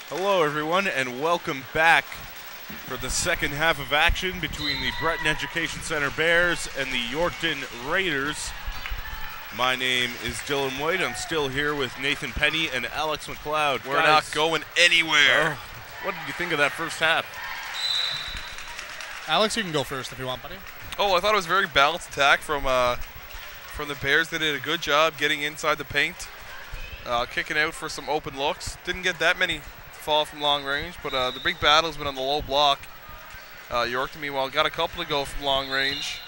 Speaker 1: Hello, everyone, and welcome back for the second half of action between the Breton Education Center Bears and the Yorkton Raiders. My name is Dylan White. I'm still here with Nathan Penny and Alex McLeod.
Speaker 3: We're not going anywhere.
Speaker 1: What did you think of that first half?
Speaker 2: Alex, you can go first if you want, buddy.
Speaker 3: Oh, I thought it was a very balanced attack from the Bears. They did a good job getting inside the paint, kicking out for some open looks. Didn't get that many fall from long range, but the big battle's been on the low block. Yorkton, meanwhile, got a couple to go from long range.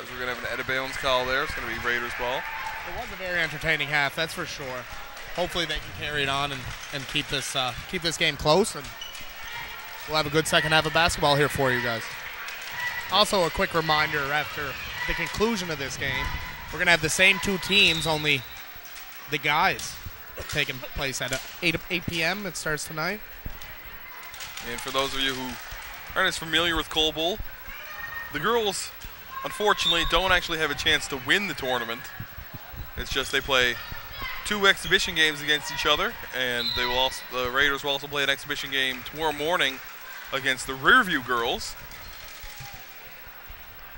Speaker 3: As we're going to have an out-of-bounds call there. It's going to be Raiders ball.
Speaker 2: It was a very entertaining half, that's for sure. Hopefully they can carry it on and keep this game close, and we'll have a good second half of basketball here for you guys. Also, a quick reminder, after the conclusion of this game, we're going to have the same two teams, only the guys taking place at 8 p.m. It starts tonight.
Speaker 3: And for those of you who aren't as familiar with Cole Bull, the girls, unfortunately, don't actually have a chance to win the tournament. It's just they play 2 exhibition games against each other, and they will also, the Raiders will also play an exhibition game tomorrow morning against the Rearview girls.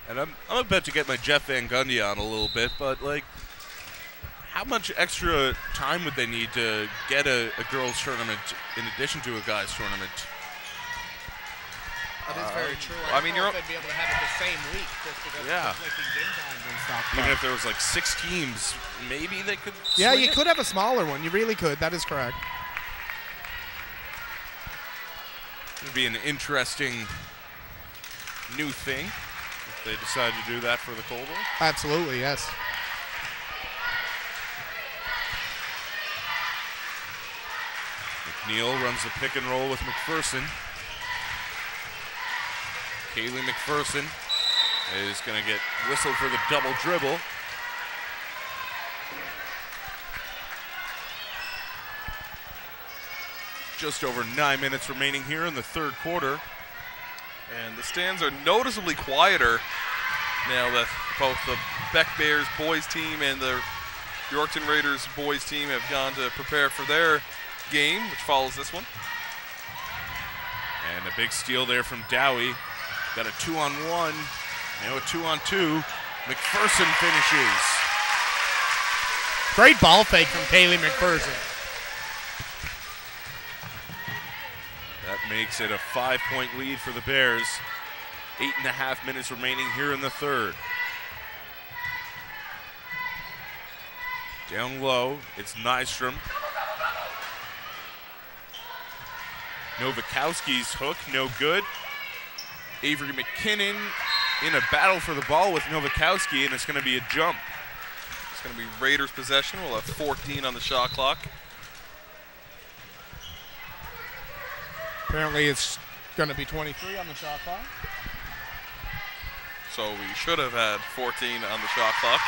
Speaker 1: And I'm about to get my Jeff Van Gundy on a little bit, but, like, how much extra time would they need to get a girls' tournament in addition to a guys' tournament?
Speaker 2: That is very true.
Speaker 3: I mean,
Speaker 2: don't know if they'd be able to have it the same week just because
Speaker 1: Yeah.
Speaker 2: of conflicting game times and stuff.
Speaker 1: Even if there was, like, 6 teams, maybe they could
Speaker 2: Yeah,
Speaker 1: swing
Speaker 2: you
Speaker 1: it?
Speaker 2: could have a smaller one. You really could. That is correct.
Speaker 1: It'd be an interesting new thing if they decide to do that for the Cole Bowl.
Speaker 2: Absolutely, yes.
Speaker 1: McNeil runs the pick and roll with McPherson. Kaylee McPherson is going to get whistled for the double dribble. Just over 9 minutes remaining here in the third quarter.
Speaker 3: And the stands are noticeably quieter now that both the Beck Bears boys team and the Yorkton Raiders boys team have gone to prepare for their game, which follows this one.
Speaker 1: And a big steal there from Dowie. Got a 2-on-1, now a 2-on-2. McPherson finishes.
Speaker 2: Great ball fake from Kaylee McPherson.
Speaker 1: That makes it a 5-point lead for the Bears. 8.5 minutes remaining here in the third. Down low, it's Nystrom. Novikowski's hook, no good. Avery McKinnon in a battle for the ball with Novikowski, and it's going to be a jump.
Speaker 3: It's going to be Raiders possession. We'll have 14 on the shot clock.
Speaker 2: Apparently it's going to be 23 on the shot clock.
Speaker 3: So we should have had 14 on the shot clock.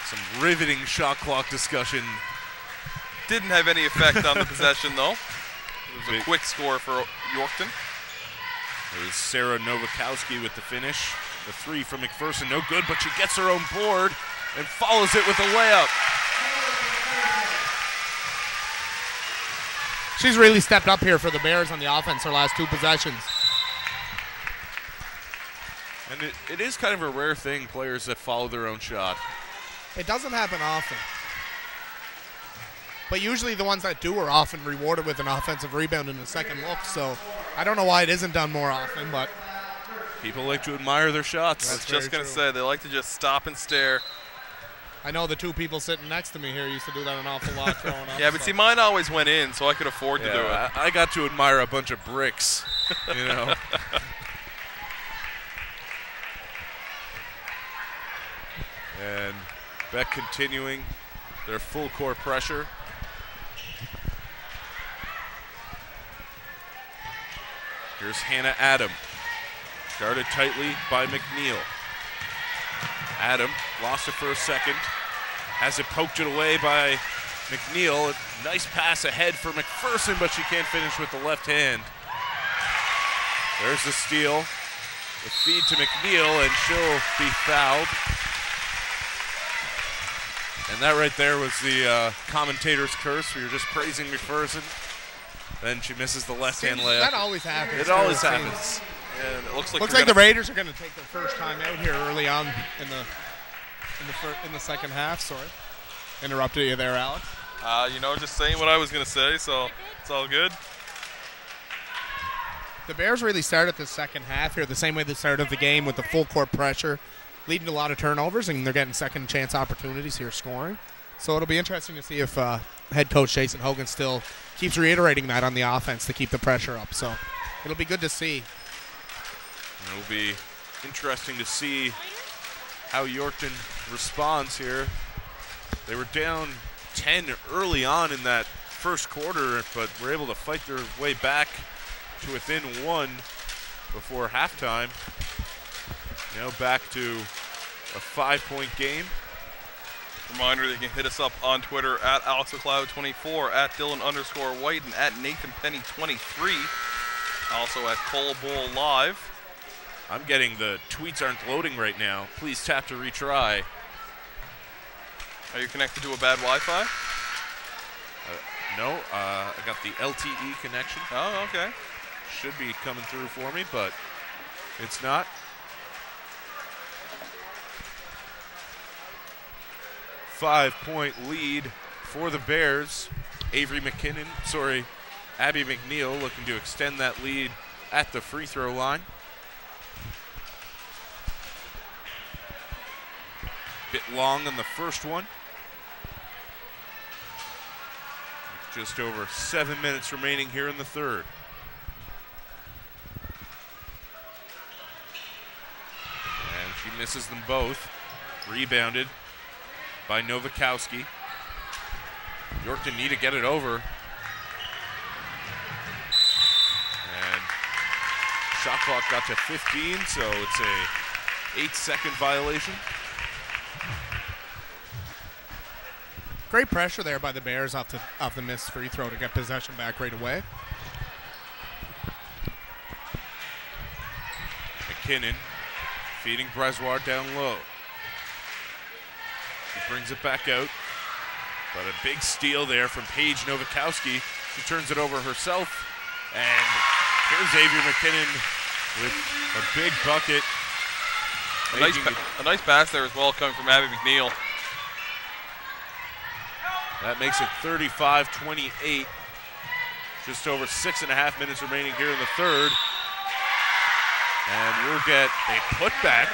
Speaker 1: Some riveting shot clock discussion.
Speaker 3: Didn't have any effect on the possession, though. It was a quick score for Yorkton.
Speaker 1: There's Sarah Novikowski with the finish. The 3 from McPherson, no good, but she gets her own board and follows it with a layup.
Speaker 2: She's really stepped up here for the Bears on the offense her last 2 possessions.
Speaker 1: And it is kind of a rare thing, players that follow their own shot.
Speaker 2: It doesn't happen often. But usually the ones that do are often rewarded with an offensive rebound in the second look, so I don't know why it isn't done more often, but
Speaker 1: People like to admire their shots.
Speaker 3: I was just going to say, they like to just stop and stare.
Speaker 2: I know the 2 people sitting next to me here used to do that an awful lot growing up.
Speaker 3: Yeah, but see, mine always went in, so I could afford to do it.
Speaker 1: I got to admire a bunch of bricks, you know. And Beck continuing their full court pressure. Here's Hannah Adam, guarded tightly by McNeil. Adam lost it for a second, has it poked it away by McNeil. A nice pass ahead for McPherson, but she can't finish with the left hand. There's the steal. The feed to McNeil, and she'll be fouled. And that right there was the commentator's curse. We were just praising McPherson. Then she misses the left-hand layup.
Speaker 2: That always happens.
Speaker 1: It always happens.
Speaker 3: And it looks like
Speaker 2: The Raiders are going to take their first time out here early on in the second half. Sorry, interrupted you there, Alex.
Speaker 3: just saying what I was going to say, so it's all good.
Speaker 2: The Bears really started the second half here the same way they started the game, with the full court pressure, leading to a lot of turnovers, and they're getting second chance opportunities here scoring. So it'll be interesting to see if head coach Jason Hogan still keeps reiterating that on the offense to keep the pressure up. So it'll be good to see.
Speaker 1: It'll be interesting to see how Yorkton responds here. They were down 10 early on in that first quarter, but were able to fight their way back to within 1 before halftime. Now back to a 5-point game.
Speaker 3: Reminder that you can hit us up on Twitter at AlexMcLeod24, at Dylan_White, and at NathanPenny23. Also at Cole Bowl Live.
Speaker 1: I'm getting the tweets aren't loading right now. Please tap to retry.
Speaker 3: Are you connected to a bad Wi-Fi?
Speaker 1: No, I got the LTE connection.
Speaker 3: Oh, okay.
Speaker 1: Should be coming through for me, but it's not. Five-point lead for the Bears. Abby McNeil looking to extend that lead at the free throw line. Bit long on the first one. Just over 7 minutes remaining here in the third. And she misses them both. Rebounded by Nowakowski. Yorkton need to get it over. And shot clock got to 15, so it's a 8-second violation.
Speaker 2: Great pressure there by the Bears off the missed free throw to get possession back right away.
Speaker 1: McKinnon feeding Brezoir down low. He brings it back out, but a big steal there from Paige Nowakowski. She turns it over herself, and here's Xavier McKinnon with a big bucket.
Speaker 3: A nice pass there as well coming from Abby McNeil.
Speaker 1: That makes it 35-28. Just over 6.5 minutes remaining here in the third. And we'll get a putback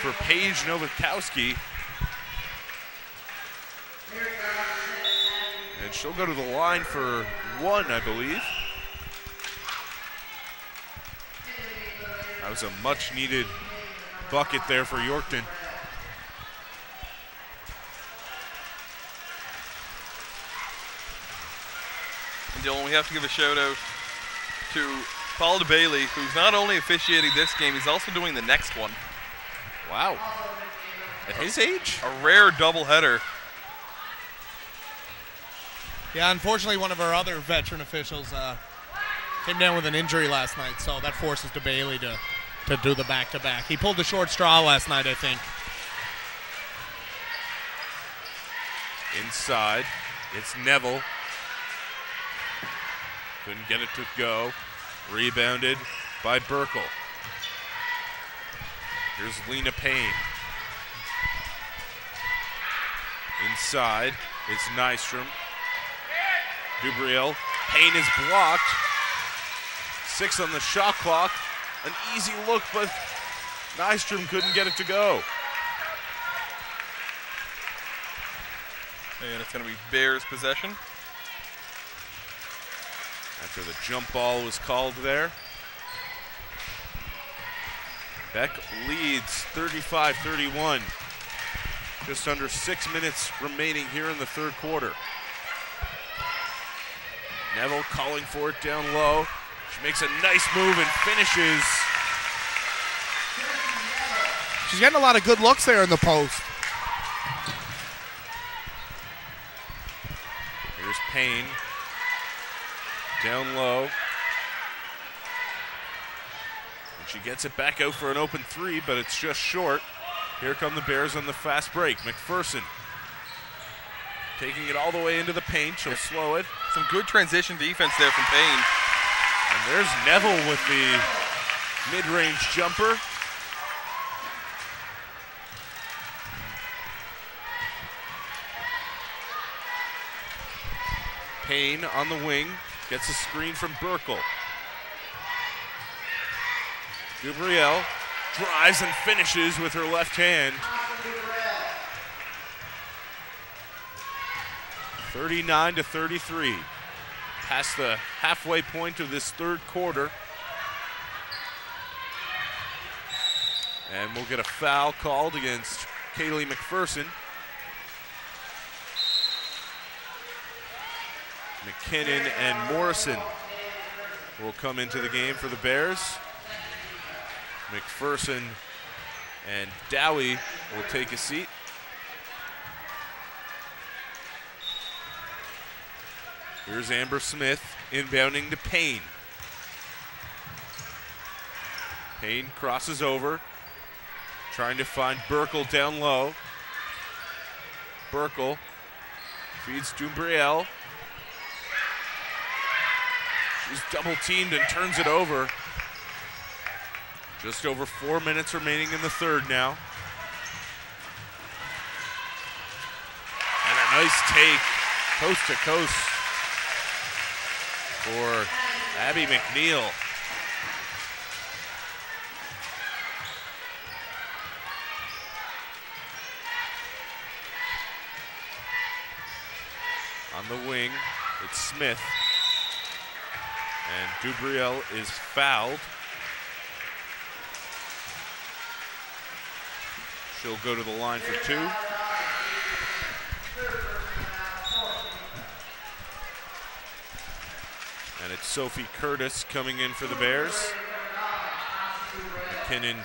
Speaker 1: for Paige Nowakowski. And she'll go to the line for 1, I believe. That was a much-needed bucket there for Yorkton.
Speaker 3: And Dylan, we have to give a shout out to Paul DeBailey, who's not only officiating this game, he's also doing the next one.
Speaker 1: Wow. At his age?
Speaker 3: A rare doubleheader.
Speaker 2: Yeah, unfortunately, one of our other veteran officials came down with an injury last night, so that forces DeBailey to do the back-to-back. He pulled the short straw last night, I think.
Speaker 1: Inside, it's Neville. Couldn't get it to go. Rebounded by Burkle. Here's Lena Payne. Inside, it's Nystrom. Dubriel. Payne is blocked. 6 on the shot clock. An easy look, but Nystrom couldn't get it to go.
Speaker 3: And it's going to be Bears possession.
Speaker 1: After the jump ball was called there. Beck leads 35-31. Just under 6 minutes remaining here in the third quarter. Neville calling for it down low. She makes a nice move and finishes.
Speaker 2: She's getting a lot of good looks there in the post.
Speaker 1: Here's Payne. Down low. And she gets it back out for an open 3, but it's just short. Here come the Bears on the fast break. McPherson taking it all the way into the paint. She'll slow it.
Speaker 3: Some good transition defense there from Payne.
Speaker 1: And there's Neville with the mid-range jumper. Payne on the wing, gets a screen from Burkle. Dubriel drives and finishes with her left hand. 39-33. Past the halfway point of this third quarter. And we'll get a foul called against Kaylee McPherson. McKinnon and Morrison will come into the game for the Bears. McPherson and Dowie will take a seat. Here's Amber Smith inbounding to Payne. Payne crosses over, trying to find Burkle down low. Burkle feeds Dumbriel. She's double teamed and turns it over. Just over 4 minutes remaining in the third now. And a nice take, coast to coast, for Abby McNeil. On the wing, it's Smith. And Dubriel is fouled. She'll go to the line for two. And it's Sophie Curtis coming in for the Bears. McKinnon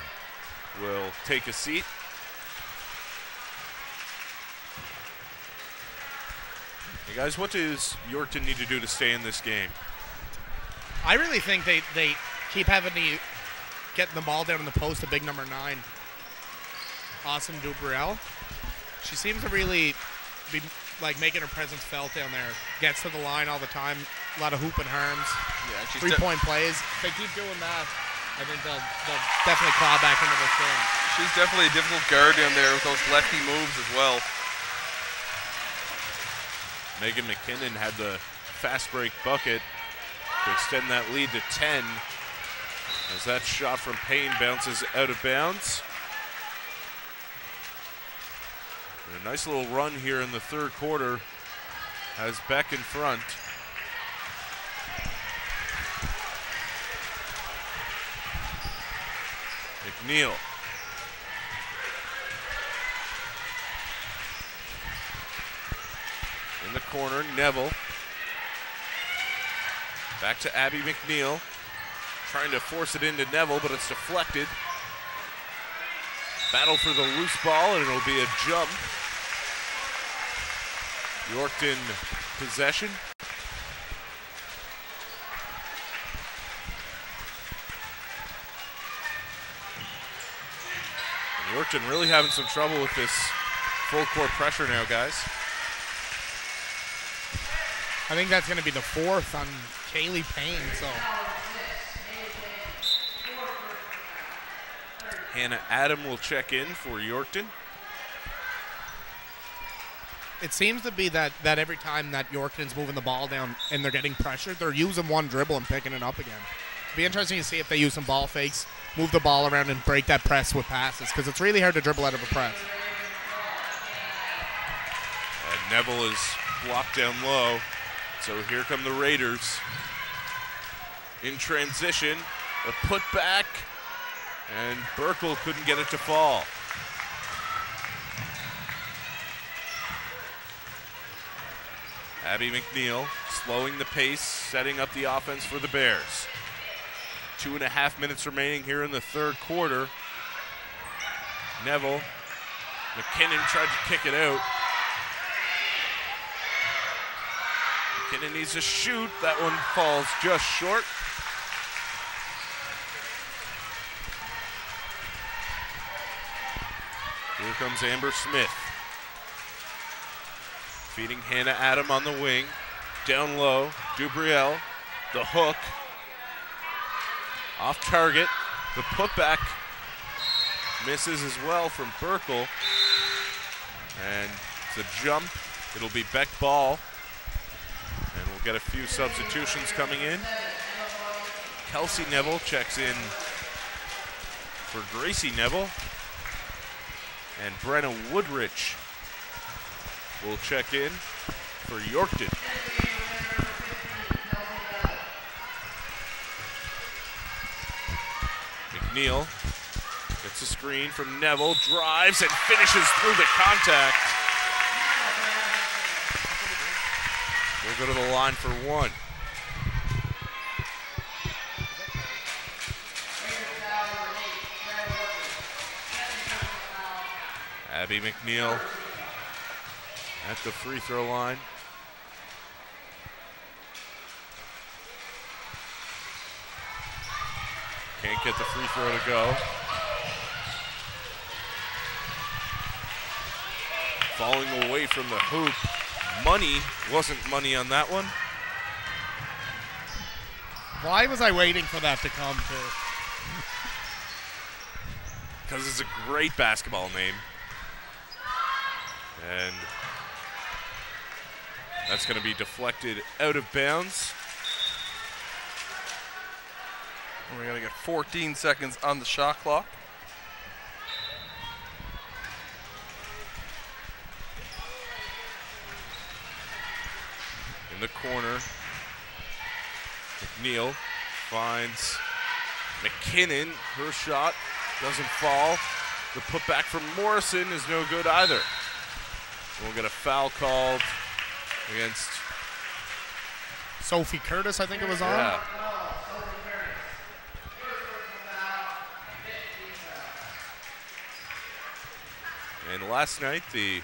Speaker 1: will take a seat. Hey guys, what does Yorkton need to do to stay in this game?
Speaker 2: I really think they keep having to get the ball down in the post to big number 9, Awesome Dubriel. She seems to really be like making her presence felt down there. Gets to the line all the time. A lot of hoop and harms.
Speaker 3: Yeah, she's
Speaker 2: 3-point plays. If they keep doing that, I think they'll definitely claw back into this game.
Speaker 3: She's definitely a difficult guard down there with those lefty moves as well.
Speaker 1: Megan McKinnon had the fast break bucket to extend that lead to 10 as that shot from Payne bounces out of bounds. And a nice little run here in the third quarter has Beck in front. McNeil. In the corner, Neville. Back to Abby McNeil. Trying to force it into Neville, but it's deflected. Battle for the loose ball, and it'll be a jump. Yorkton possession. And Yorkton really having some trouble with this full court pressure now, guys.
Speaker 2: I think that's going to be the 4th on Kaylee Payne. So
Speaker 1: Hannah Adam will check in for Yorkton.
Speaker 2: it seems to be that every time that Yorkton's moving the ball down and they're getting pressured, they're using one dribble and picking it up again. It'll be interesting to see if they use some ball fakes, move the ball around, and break that press with passes, because it's really hard to dribble out of a press.
Speaker 1: And Neville is blocked down low. So here come the Raiders. In transition, a putback, and Burkle couldn't get it to fall. Abby McNeil slowing the pace, setting up the offense for the Bears. 2.5 minutes remaining here in the third quarter. Neville, McKinnon tried to kick it out. McKinnon needs to shoot. That one falls just short. Here comes Amber Smith. Feeding Hannah Adam on the wing. Down low, Dubriel, the hook. Off target, the putback misses as well from Burkle. And it's a jump. It'll be Beck ball. And we'll get a few substitutions coming in. Kelsey Neville checks in for Gracie Neville. And Brenna Woodrich will check in for Yorkton. McNeil gets a screen from Neville, drives and finishes through the contact. We'll go to the line for one. Abby McNeil at the free throw line. Can't get the free throw to go. Falling away from the hoop. Money wasn't money on that one.
Speaker 2: Why was I waiting for that to come to?
Speaker 1: Because it's a great basketball name. And that's going to be deflected out of bounds.
Speaker 3: We're going to get 14 seconds on the shot clock.
Speaker 1: In the corner, McNeil finds McKinnon. Her shot doesn't fall. The putback from Morrison is no good either. We'll get a foul called against
Speaker 2: Sophie Curtis, I think it was on.
Speaker 1: Yeah. And last night, the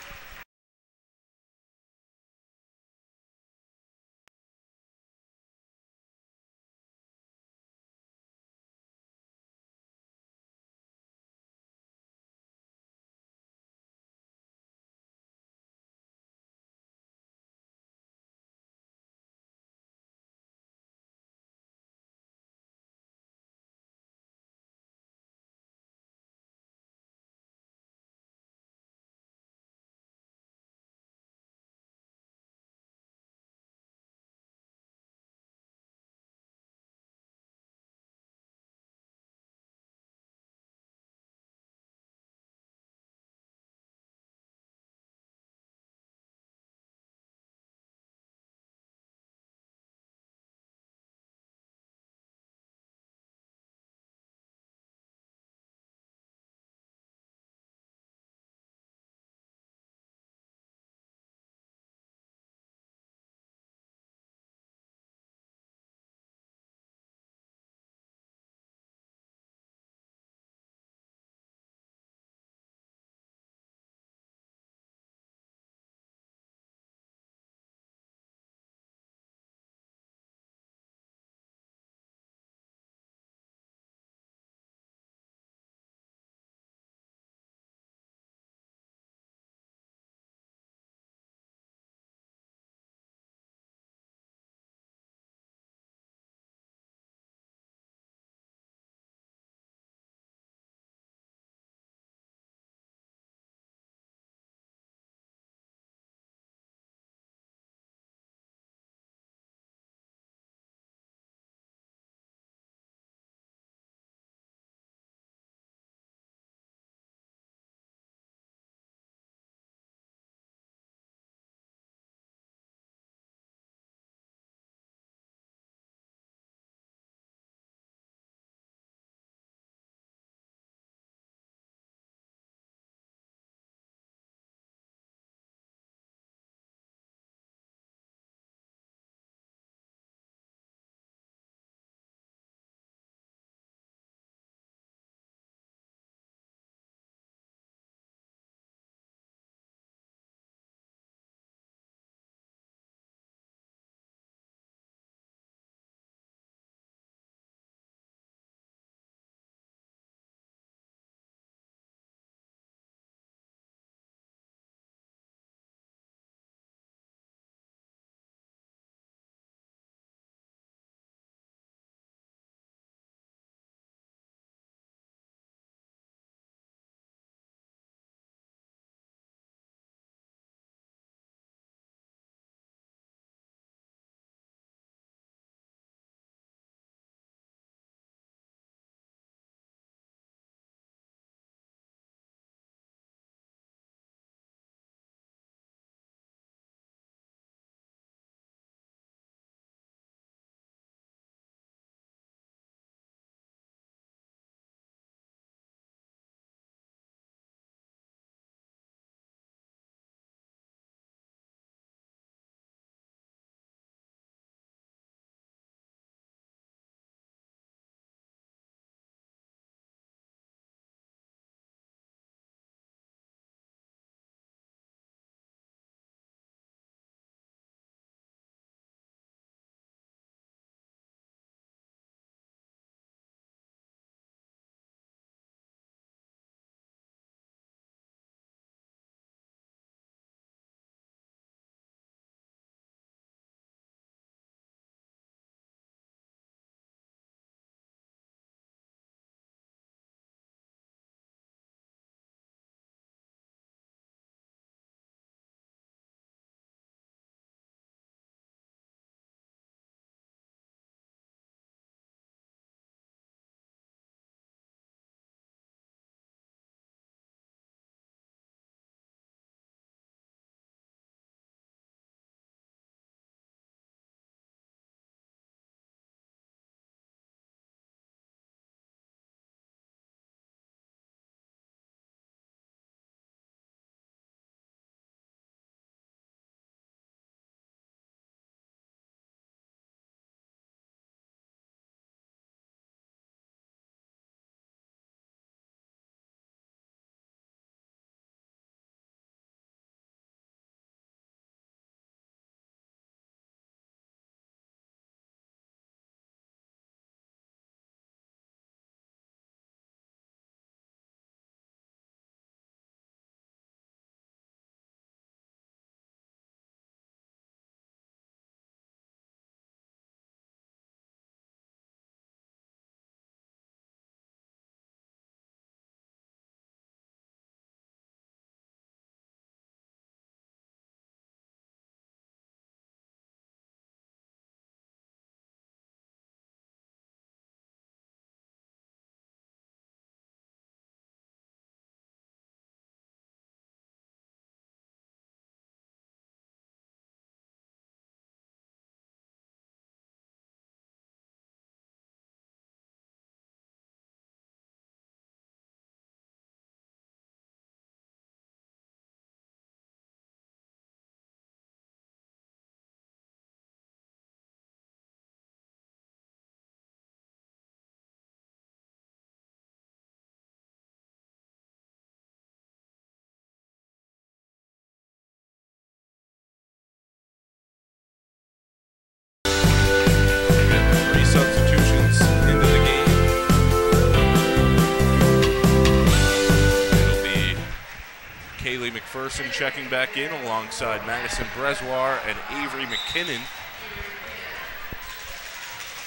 Speaker 1: McPherson checking back in alongside Madison Brezoir and Avery McKinnon.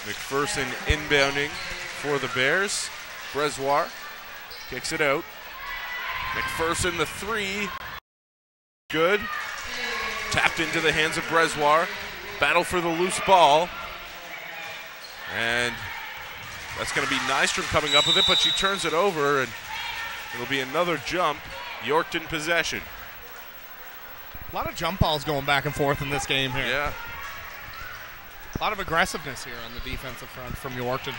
Speaker 1: McPherson inbounding for the Bears. Brezoir kicks it out. McPherson, the three. Good. Tapped into the hands of Brezoir. Battle for the loose ball. And that's going to be Nystrom coming up with it, but she turns it over, and it'll be another jump. Yorkton possession.
Speaker 2: A lot of jump balls going back and forth in this game here.
Speaker 1: Yeah.
Speaker 2: A lot of aggressiveness here on the defensive front from Yorkton.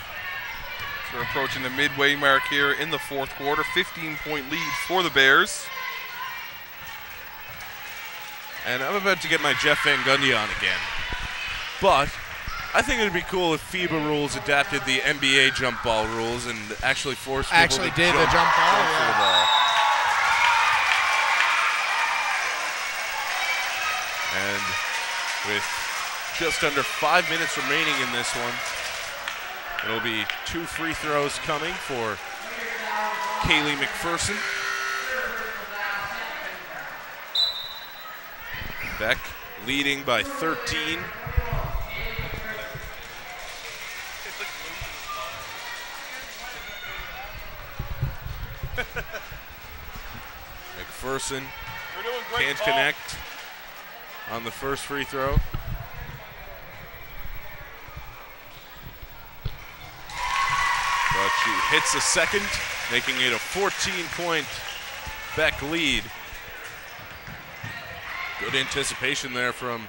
Speaker 3: So we're approaching the midway mark here in the fourth quarter. 15-point lead for the Bears.
Speaker 1: And I'm about to get my Jeff Van Gundy on again. But I think it would be cool if FIBA rules adapted the NBA jump ball rules and actually forced people
Speaker 2: Actually
Speaker 1: to
Speaker 2: did the jump ball,
Speaker 1: for the
Speaker 2: yeah.
Speaker 1: ball. And with just under 5 minutes remaining in this one, it'll be 2 free throws coming for Kaylee McPherson. Beck leading by 13. McPherson can't connect on the first free throw. But she hits the second, making it a 14-point Beck lead. Good anticipation there from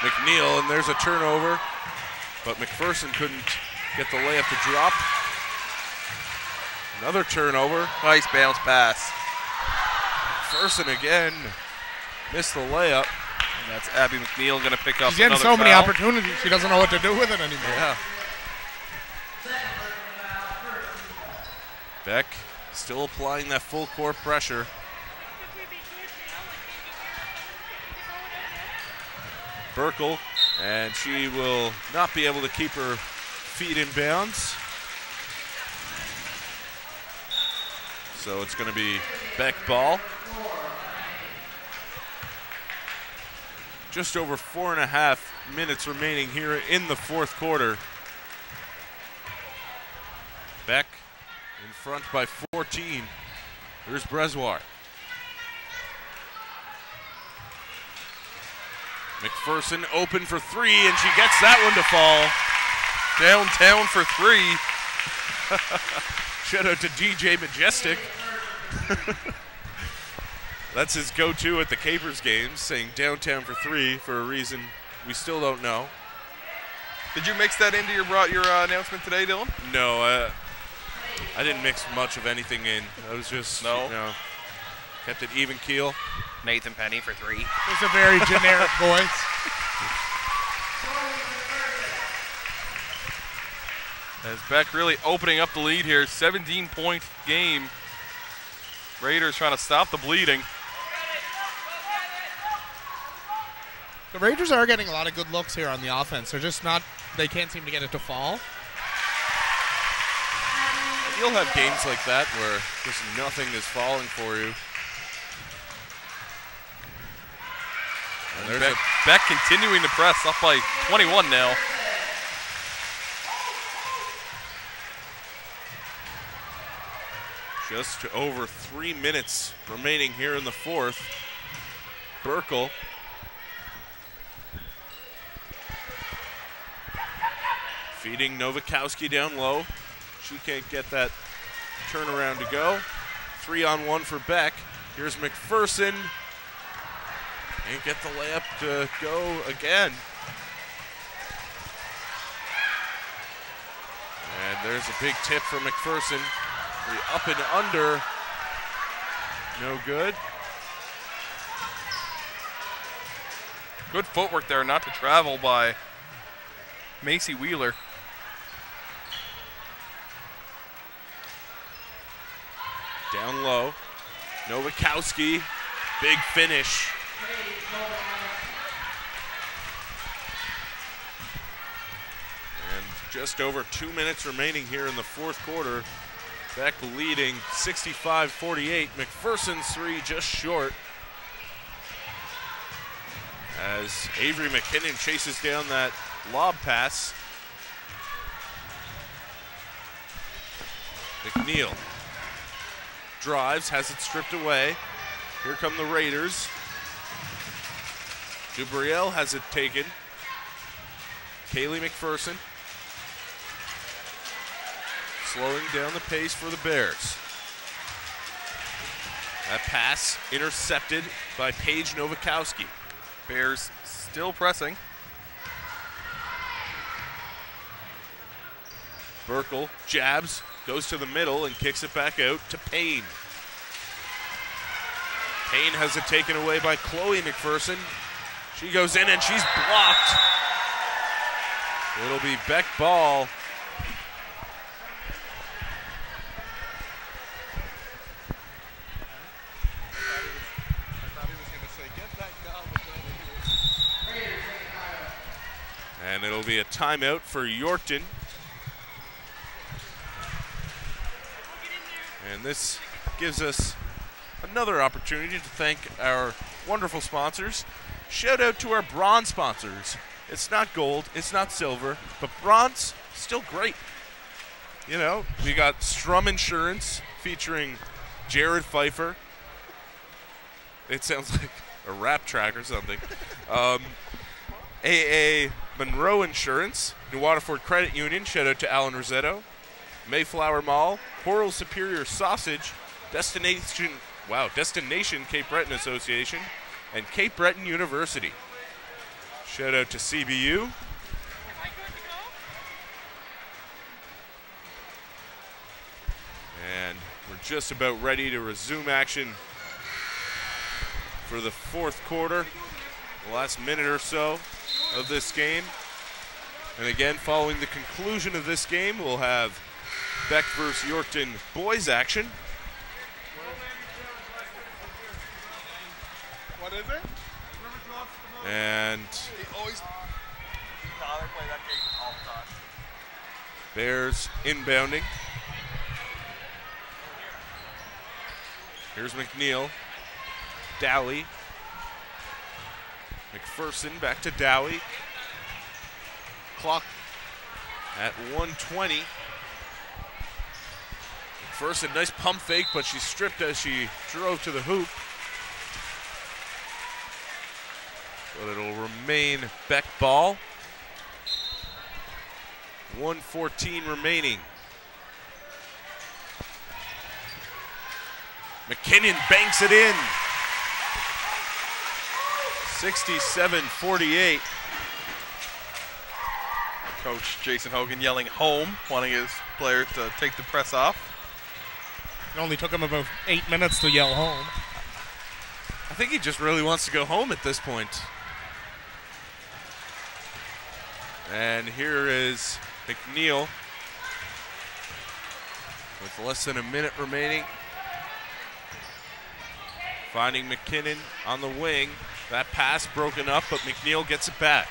Speaker 1: McNeil, and there's a turnover, but McPherson couldn't get the layup to drop. Another turnover.
Speaker 3: Nice bounce pass.
Speaker 1: McPherson again missed the layup.
Speaker 3: And that's Abby McNeil going to pick up
Speaker 2: She's getting
Speaker 3: another
Speaker 2: so many
Speaker 3: foul.
Speaker 2: opportunities, she doesn't know what to do with it anymore.
Speaker 1: Yeah. Beck still applying that full court pressure. Burkle, and she will not be able to keep her feet in bounds. So it's going to be Beck ball. Just over 4.5 minutes remaining here in the fourth quarter. Beck in front by 14. Here's Brezoir. McPherson open for three, and she gets that one to fall.
Speaker 3: Downtown for three.
Speaker 1: Shout out to DJ Majestic. That's his go-to at the Capers games, saying downtown for three for a reason we still don't know.
Speaker 3: Did you mix that into your announcement today, Dylan?
Speaker 1: No, I didn't mix much of anything in. I was just, kept it even keel.
Speaker 5: Nathan Penny for three.
Speaker 2: It's a very generic voice.
Speaker 3: As Beck really opening up the lead here. 17-point game. Raiders trying to stop the bleeding.
Speaker 2: The Raiders are getting a lot of good looks here on the offense. They're just not, they can't seem to get it to fall.
Speaker 1: You'll have games like that where just nothing is falling for you. And there's
Speaker 3: Beck continuing to press, up by 21 now.
Speaker 1: just over 3 minutes remaining here in the fourth. Burkle. Feeding Nowakowski down low. She can't get that turnaround to go. 3-on-1 for Beck. Here's McPherson. Can't get the layup to go again. And there's a big tip for McPherson. The up and under. No good.
Speaker 3: Good footwork there not to travel by Macy Wheeler.
Speaker 1: Down low. Nowakowski. Big finish. And just over 2 minutes remaining here in the fourth quarter. Beck leading 65-48. McPherson's three just short. as Avery McKinnon chases down that lob pass. McNeil drives, has it stripped away. Here come the Raiders. Dubriel has it taken. Kaylee McPherson slowing down the pace for the Bears. That pass intercepted by Paige Nowakowski.
Speaker 3: Bears still pressing.
Speaker 1: Burkle jabs, goes to the middle and kicks it back out to Payne. Payne has it taken away by Chloe McPherson. She goes in and she's blocked. It'll be Beck ball. And it'll be a timeout for Yorkton. And this gives us another opportunity to thank our wonderful sponsors. Shout out to our bronze sponsors. It's not gold, it's not silver, but bronze, still great. You know, we got Strum Insurance featuring Jared Pfeiffer. It sounds like a rap track or something. AA Monroe Insurance, New Waterford Credit Union, shout out to Alan Rosetto. Mayflower Mall, Coral Superior Sausage, Destination Cape Breton Association, and Cape Breton University. Shout out to CBU. And we're just about ready to resume action for the fourth quarter, the last minute or so of this game. And again, following the conclusion of this game, we'll have Beck versus Yorkton boys action.
Speaker 4: What is it?
Speaker 1: And Bears inbounding. Here's McNeil. Dowie. McPherson back to Dowie. Clock at 1:20. McPherson, nice pump fake, but she stripped as she drove to the hoop. But it'll remain Beck ball. 1:14 remaining. McKinnon banks it in. 67-48.
Speaker 3: Coach Jason Hogan yelling home, wanting his players to take the press off.
Speaker 2: It only took him about 8 minutes to yell home.
Speaker 1: I think he just really wants to go home at this point. And here is McNeil with less than a minute remaining. Finding McKinnon on the wing. That pass broken up, but McNeil gets it back.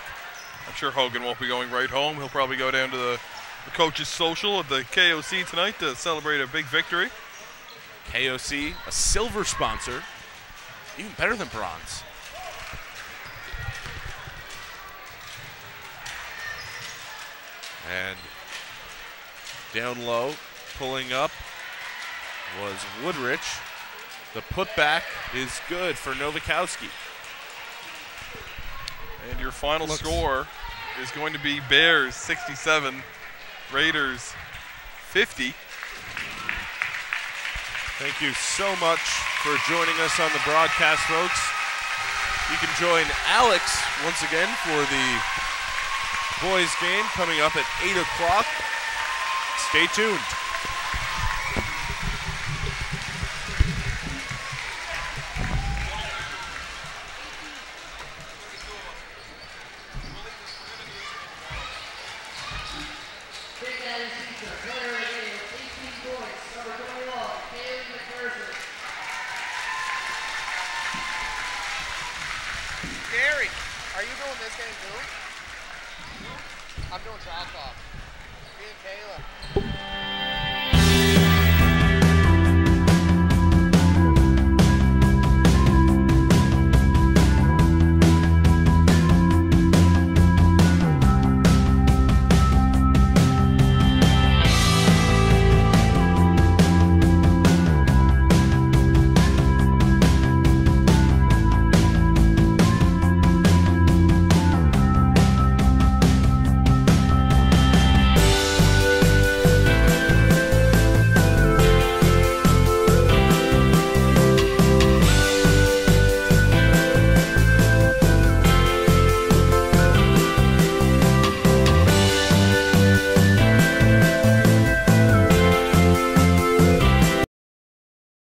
Speaker 3: I'm sure Hogan won't be going right home. He'll probably go down to the coach's social at the KOC tonight to celebrate a big victory.
Speaker 1: KOC, a silver sponsor, even better than bronze. And down low, pulling up, was Woodrich. The putback is good for Nowakowski.
Speaker 3: And your final score is going to be Bears 67, Raiders 50.
Speaker 1: Thank you so much for joining us on the broadcast, folks. You can join Alex once again for the boys game coming up at 8 o'clock. Stay tuned.
Speaker 6: Gary, are you doing this game too? I'm doing drop off. Me and Kayla.